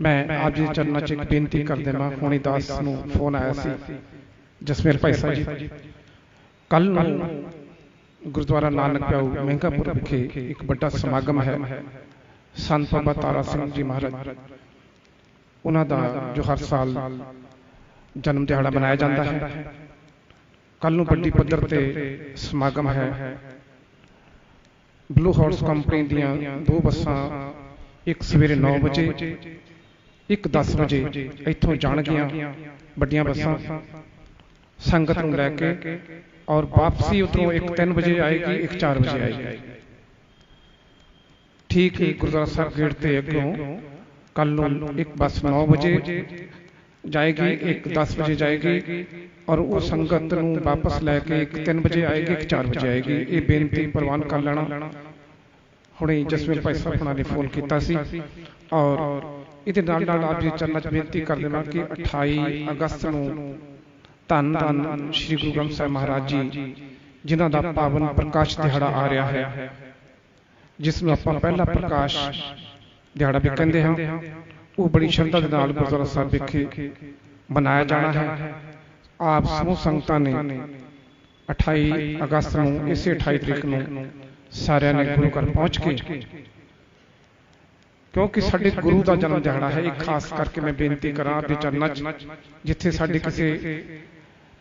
ਮੈਂ ਆਪ ਜੀ ਦੇ ਚਰਨਾਂ 'ਚ ਇੱਕ ਬੇਨਤੀ ਕਰ ਦੇਵਾਂ। ਹੋਣੀ ਦਾਸ ਨੂੰ ਫੋਨ ਆਇਆ ਸੀ, ਜਸਮੇਲ ਭਾਈ ਸਾਹਿਬ ਜੀ, ਕੱਲ ਨੂੰ ਗੁਰਦੁਆਰਾ ਨਾਨਕ ਪਿਆਊ ਮਹਿੰਗਾਪੁਰ ਵਿਖੇ ਇੱਕ ਵੱਡਾ ਸਮਾਗਮ ਹੈ। ਸੰਤ ਬਾਬਾ ਤਾਰਾ ਸਿੰਘ ਜੀ ਮਹਾਰਾਜ, ਉਹਨਾਂ ਦਾ ਜੋ ਹਰ ਸਾਲ ਜਨਮ ਦਿਹਾੜਾ ਮਨਾਇਆ ਜਾਂਦਾ ਹੈ, ਕੱਲ੍ਹ ਨੂੰ ਵੱਡੀ ਪੱਧਰ ਤੇ ਸਮਾਗਮ ਹੈ। ਬਲੂ ਹਾਰਸ ਕੰਪਨੀ ਦੀਆਂ 2 ਬੱਸਾਂ, ਇੱਕ ਸਵੇਰੇ 9 ਵਜੇ, ਇੱਕ 10 ਵਜੇ ਇੱਥੋਂ ਜਾਣਗੀਆਂ ਵੱਡੀਆਂ ਬੱਸਾਂ ਸੰਗਤ ਨੂੰ ਲੈ ਕੇ, ਔਰ ਵਾਪਸੀ ਉੱਧਰੋਂ ਇੱਕ 3 ਵਜੇ ਆਏਗੀ, ਇੱਕ 4 ਵਜੇ ਆਏਗੀ। ਠੀਕ ਗੁਰਦੁਆਰਾ ਸਾਹਿਬ ਗੇਟ ਤੇ ਅੱਗੋਂ ਕੱਲ੍ਹ ਨੂੰ ਇੱਕ ਬੱਸ 9 ਵਜੇ ਜਾਏਗੀ, ਇੱਕ 10 ਵਜੇ ਜਾਏਗੀ, ਔਰ ਉਹ ਸੰਗਤ ਨੂੰ ਵਾਪਸ ਲੈ ਕੇ ਇੱਕ 3 ਵਜੇ ਆਏਗੀ, ਇੱਕ 4 ਵਜੇ ਆਏਗੀ। ਇਹ ਬੇਨਤੀ ਪ੍ਰਵਾਨ ਕਰ ਲੈਣਾ। ਹੁਣੇ ਜਸਵੀਰ ਭਾਈ ਸਾਹਿਬ ਹੁਣਾਂ ਨੇ ਫੋਨ ਕੀਤਾ ਸੀ, ਔਰ ਇਹਦੇ ਨਾਲ ਨਾਲ ਆਪ ਜੀ ਚਰਨਾਂ 'ਚ ਬੇਨਤੀ ਕਰ ਦੇਣਾ ਕਿ 28 ਅਗਸਤ ਨੂੰ ਧੰਨ ਧੰਨ ਸ੍ਰੀ ਗੁਰੂ ਗ੍ਰੰਥ ਸਾਹਿਬ ਮਹਾਰਾਜ ਜੀ, ਜਿਨ੍ਹਾਂ ਦਾ ਪਾਵਨ ਪ੍ਰਕਾਸ਼ ਦਿਹਾੜਾ ਆ ਰਿਹਾ ਹੈ, ਜਿਸ ਨੂੰ ਆਪਾਂ ਪਹਿਲਾ ਪ੍ਰਕਾਸ਼ ਦਿਹਾੜਾ ਵੀ ਕਹਿੰਦੇ ਹਾਂ, ਉਹ ਬੜੀ ਸ਼ਰਧਾ ਦੇ ਨਾਲ ਗੁਰਦੁਆਰਾ ਸਾਹਿਬ ਵਿਖੇ ਮਨਾਇਆ ਜਾਣਾ ਹੈ। ਆਪ ਸਮੂਹ ਸੰਗਤਾਂ ਨੇ 28 ਅਗਸਤ ਨੂੰ, ਇਸੇ 28 ਤਰੀਕ ਨੂੰ ਸਾਰਿਆਂ ਨੇ ਗੁਰੂ ਘਰ ਪਹੁੰਚ ਕੇ, ਕਿਉਂਕਿ ਸਾਡੇ ਗੁਰੂ ਦਾ ਜਨਮ ਦਿਹਾੜਾ ਹੈ, ਇੱਕ ਖਾਸ ਕਰਕੇ ਮੈਂ ਬੇਨਤੀ ਕਰਾਂ ਆਪਦੇ ਚਰਨਾਂ 'ਚ, ਜਿੱਥੇ ਸਾਡੇ ਕਿਸੇ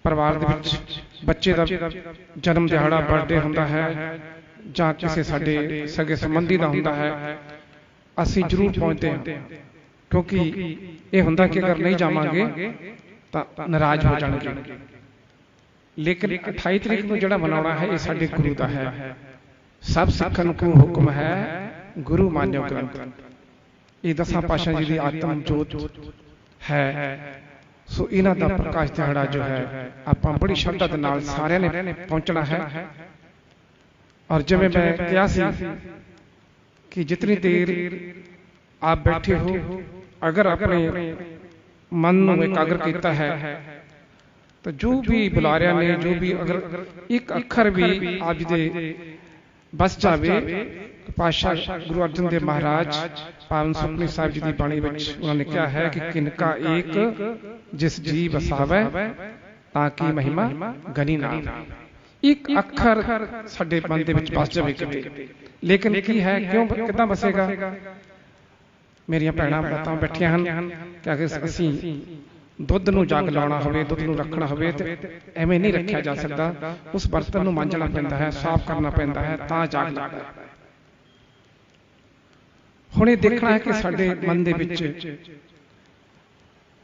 ਪਰਿਵਾਰ ਦੇ ਵਿੱਚ ਬੱਚੇ ਦਾ ਜਨਮ ਦਿਹਾੜਾ, ਬਰਥਡੇ ਹੁੰਦਾ ਹੈ, ਜਾਂ ਕਿਸੇ ਸਾਡੇ ਸਗੇ ਸੰਬੰਧੀ ਦਾ ਹੁੰਦਾ ਹੈ, ਅਸੀਂ ਜ਼ਰੂਰ ਪਹੁੰਚਦੇ ਹਾਂ। ਕਿਉਂਕਿ ਇਹ ਹੁੰਦਾ ਕਿ ਅਗਰ ਨਹੀਂ ਜਾਵਾਂਗੇ ਤਾਂ ਨਾਰਾਜ਼ ਹੋ ਜਾਣਗੇ। ਲੇਕਿਨ 28 ਤਰੀਕ ਨੂੰ ਜਿਹੜਾ ਮਨਾਉਣਾ ਹੈ, ਇਹ ਸਾਡੇ ਗੁਰੂ ਦਾ ਹੈ। ਸਭ ਸਿੱਖਾਂ ਨੂੰ ਹੁਕਮ ਹੈ, ਗੁਰੂ ਮਾਨਿਓ ਗ੍ਰੰਥ। ਇਹ 10 ਪਾਤਸ਼ਾਹ ਜੀ ਦੀ ਆਤਮ ਜੋਤ ਹੈ। ਸੋ ਇਹਨਾਂ ਦਾ ਪ੍ਰਕਾਸ਼ ਦਿਹਾੜਾ ਜੋ ਹੈ, ਆਪਾਂ ਬੜੀ ਸ਼ਰਧਾ ਦੇ ਨਾਲ ਸਾਰਿਆਂ ਨੇ ਪਹੁੰਚਣਾ ਹੈ। ਔਰ ਜਿਵੇਂ ਮੈਂ ਕਿਹਾ ਸੀ ਕਿ ਜਿਤਨੀ ਦੇਰ ਆਪ ਬੈਠੇ ਹੋ, ਅਗਰ ਆਪਣੇ ਮਨ ਨੂੰ ਇਕਾਗਰ ਕੀਤਾ ਹੈ, ਤਾਂ ਜੋ ਵੀ ਬੁਲਾਰਿਆਂ ਨੇ, ਜੋ ਵੀ ਅਗਰ ਇੱਕ ਅੱਖਰ ਵੀ ਆਪ ਜੀ ਦੇ ਬਸ ਜਾਵੇ, ਪਾਤਸ਼ਾਹ ਗੁਰੂ ਅਰਜਨ ਦੇਵ ਮਹਾਰਾਜ ਪਾਵਨ ਸੁਖਮਨੀ ਸਾਹਿਬ ਜੀ ਦੀ ਬਾਣੀ ਵਿੱਚ ਉਹਨਾਂ ਨੇ ਕਿਹਾ ਹੈ ਕਿ ਕਿਨਕਾ ਏਕ ਜਿਸ ਜੀ ਵਸਾਵੈ ਤਾਂ ਕੀ ਮਹਿਮਾ ਗਨੀ ਨਾਮ। ਇੱਕ ਅੱਖਰ ਸਾਡੇ ਮਨ ਦੇ ਵਿੱਚ ਬਸ ਜਾਵੇ ਕਿਤੇ, ਲੇਕਿਨ ਕੀ ਹੈ, ਕਿਉਂ, ਕਿੱਦਾਂ ਬਸੇਗਾ? ਮੇਰੀਆਂ ਭੈਣਾਂ ਭਰਾਵਾਂ ਬੈਠੀਆਂ ਹਨ ਕਿ ਅਗਰ ਅਸੀਂ ਦੁੱਧ ਨੂੰ ਜਗ ਲਾਉਣਾ ਹੋਵੇ, ਦੁੱਧ ਨੂੰ ਰੱਖਣਾ ਹੋਵੇ, ਤੇ ਐਵੇਂ ਨਹੀਂ ਰੱਖਿਆ ਜਾ ਸਕਦਾ। ਉਸ ਬਰਤਨ ਨੂੰ ਮਾਂਜਣਾ ਪੈਂਦਾ ਹੈ, ਸਾਫ਼ ਕਰਨਾ ਪੈਂਦਾ ਹੈ, ਤਾਂ ਜਗ ਲੱਗਦਾ ਹੈ। ਹੁਣ ਇਹ ਦੇਖਣਾ ਹੈ ਕਿ ਸਾਡੇ ਮਨ ਦੇ ਵਿੱਚ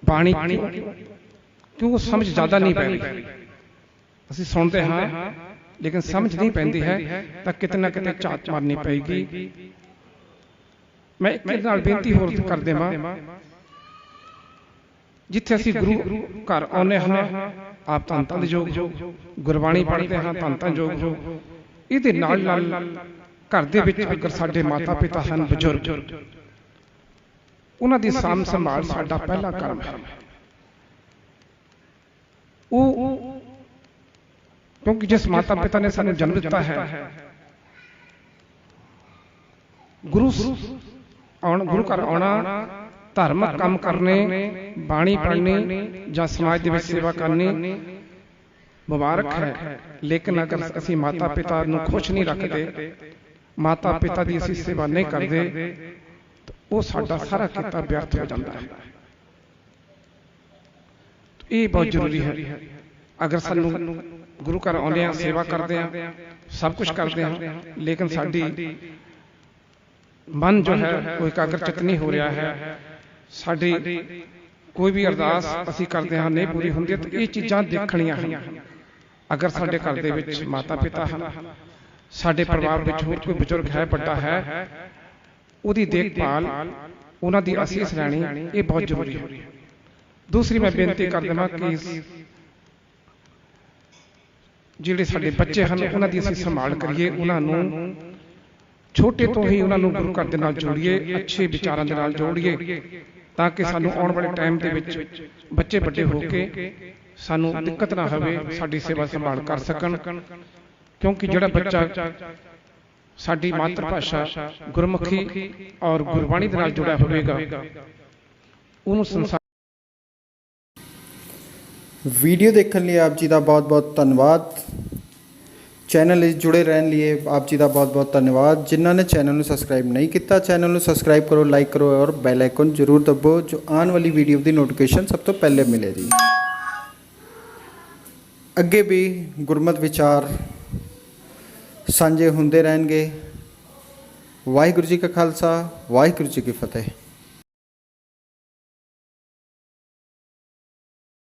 ਬਾਣੀ ਕਿਉਂ ਸਮਝ ਜ਼ਿਆਦਾ ਨਹੀਂ ਪੈਂਦੀ। ਅਸੀਂ ਸੁਣਦੇ ਹਾਂ ਲੇਕਿਨ ਸਮਝ ਨਹੀਂ ਪੈਂਦੀ ਹੈ, ਤਾਂ ਕਿਤੇ ਨਾ ਕਿਤੇ ਝਾਤ ਮਾਰਨੀ ਪਏਗੀ। ਮੈਂ ਇੱਕ ਨਾਲ ਬੇਨਤੀ ਹੋਰ ਕਰ ਦੇਵਾਂ, ਜਿੱਥੇ ਅਸੀਂ ਗੁਰੂ ਘਰ ਆਉਂਦੇ ਹਾਂ, ਆਪ ਧੰਨ ਧੰਨ ਯੋਗ ਹੋ, ਗੁਰਬਾਣੀ ਪੜ੍ਹਦੇ ਹਾਂ, ਧੰਨ ਧੰਨ ਯੋਗ ਹੋ। ਇਹਦੇ ਨਾਲ ਨਾਲ ਘਰ ਦੇ ਵਿੱਚ ਅਗਰ ਸਾਡੇ ਮਾਤਾ ਪਿਤਾ ਹਨ, ਬਜ਼ੁਰਗ, ਉਹਨਾਂ ਦੀ ਸਾਂਭ ਸੰਭਾਲ ਸਾਡਾ ਪਹਿਲਾ ਕਰਮ ਹੈ। ਉਹ ਕਿਉਂਕਿ ਜਿਸ ਮਾਤਾ ਪਿਤਾ ਨੇ ਸਾਨੂੰ ਜਨਮ ਦਿੱਤਾ ਹੈ, ਗੁਰੂ ਘਰ ਆਉਣਾ, ਧਾਰਮਿਕ ਕੰਮ ਕਰਨੇ, ਬਾਣੀ ਪੜ੍ਹਨੀ ਜਾਂ ਸਮਾਜ ਦੇ ਵਿੱਚ ਸੇਵਾ ਕਰਨੀ ਮੁਬਾਰਕ ਹੈ। ਲੇਕਿਨ ਅਗਰ ਅਸੀਂ ਮਾਤਾ ਪਿਤਾ ਨੂੰ ਖੁਸ਼ ਨਹੀਂ ਰੱਖਦੇ, ਮਾਤਾ ਪਿਤਾ ਦੀ ਅਸੀਂ ਸੇਵਾ ਨਹੀਂ ਕਰਦੇ, ਤਾਂ ਉਹ ਸਾਡਾ ਸਾਰਾ ਕੀਤਾ ਵਿਅਰਥ ਹੋ ਜਾਂਦਾ ਹੈ। ਇਹ ਬਹੁਤ ਜ਼ਰੂਰੀ ਹੈ। ਅਗਰ ਸਾਨੂੰ ਗੁਰੂ ਘਰ ਆਉਂਦੇ ਹਾਂ, ਸੇਵਾ ਕਰਦੇ ਹਾਂ, ਸਭ ਕੁਝ ਕਰਦੇ ਹਾਂ, ਲੇਕਿਨ ਸਾਡੀ ਮਨ ਜੋ ਹੈ ਉਹ ਇਕਾਗਰ ਚਿੱਤ ਨਹੀਂ ਹੋ ਰਿਹਾ ਹੈ, ਸਾਡੀ ਕੋਈ ਵੀ ਅਰਦਾਸ ਅਸੀਂ ਕਰਦੇ ਹਾਂ ਨਹੀਂ ਪੂਰੀ ਹੁੰਦੀ, ਤਾਂ ਇਹ ਚੀਜ਼ਾਂ ਦੇਖਣੀਆਂ ਹਨ। ਅਗਰ ਸਾਡੇ ਘਰ ਦੇ ਵਿੱਚ ਮਾਤਾ ਪਿਤਾ ਹਨ, ਸਾਡੇ ਪਰਿਵਾਰ ਵਿੱਚ ਹੋਰ ਕੋਈ ਬਜ਼ੁਰਗ ਹੈ, ਵੱਡਾ ਹੈ, ਉਹਦੀ ਦੇਖਭਾਲ, ਉਹਨਾਂ ਦੀ ਅਸੀਸ ਲੈਣੀ, ਇਹ ਬਹੁਤ ਜ਼ਰੂਰੀ ਹੈ। ਦੂਸਰੀ ਮੈਂ ਬੇਨਤੀ ਕਰ ਦੇਵਾਂ ਕਿ ਜਿਹੜੇ ਸਾਡੇ ਬੱਚੇ ਹਨ, ਉਹਨਾਂ ਦੀ ਅਸੀਂ ਸੰਭਾਲ ਕਰੀਏ, ਉਹਨਾਂ ਨੂੰ ਛੋਟੇ ਤੋਂ ਹੀ ਉਹਨਾਂ ਨੂੰ ਗੁਰੂ ਘਰ ਦੇ ਨਾਲ ਜੋੜੀਏ, ਅੱਛੇ ਵਿਚਾਰਾਂ ਦੇ ਨਾਲ ਜੋੜੀਏ, ਤਾਂ ਕਿ ਸਾਨੂੰ ਆਉਣ ਵਾਲੇ ਟਾਈਮ ਦੇ ਵਿੱਚ ਬੱਚੇ ਵੱਡੇ ਹੋ ਕੇ ਸਾਨੂੰ ਦਿੱਕਤ ਨਾ ਹੋਵੇ, ਸਾਡੀ ਸੇਵਾ ਸੰਭਾਲ ਕਰ ਸਕਣ। ਕਿਉਂਕਿ ਜਿਹੜਾ ਬੱਚਾ ਸਾਡੀ ਮਾਤਰ ਭਾਸ਼ਾ ਗੁਰਮੁਖੀ ਔਰ ਗੁਰਬਾਣੀ ਦੇ ਨਾਲ ਜੁੜਿਆ ਹੋਵੇਗਾ, ਉਹਨੂੰ ਸੰਸਾਰ। वीडियो देखने लिए आप जी का बहुत बहुत धन्यवाद। चैनल इस जुड़े रहने लिए आप जी का बहुत बहुत धन्यवाद। जिन्होंने चैनल को सबसक्राइब नहीं किया, चैनल को सबसक्राइब करो, लाइक करो और बैल आइकन जरूर दबो, जो आने वाली वीडियो की नोटिफिकेशन सब तो पहले मिले जी। ਅੱਗੇ ਵੀ ਗੁਰਮਤਿ ਵਿਚਾਰ ਸਾਂਝੇ ਹੁੰਦੇ ਰਹਿਣਗੇ। ਵਾਹਿਗੁਰੂ ਜੀ ਕਾ ਖਾਲਸਾ, ਵਾਹਿਗੁਰੂ ਜੀ ਕੀ ਫਤਿਹ।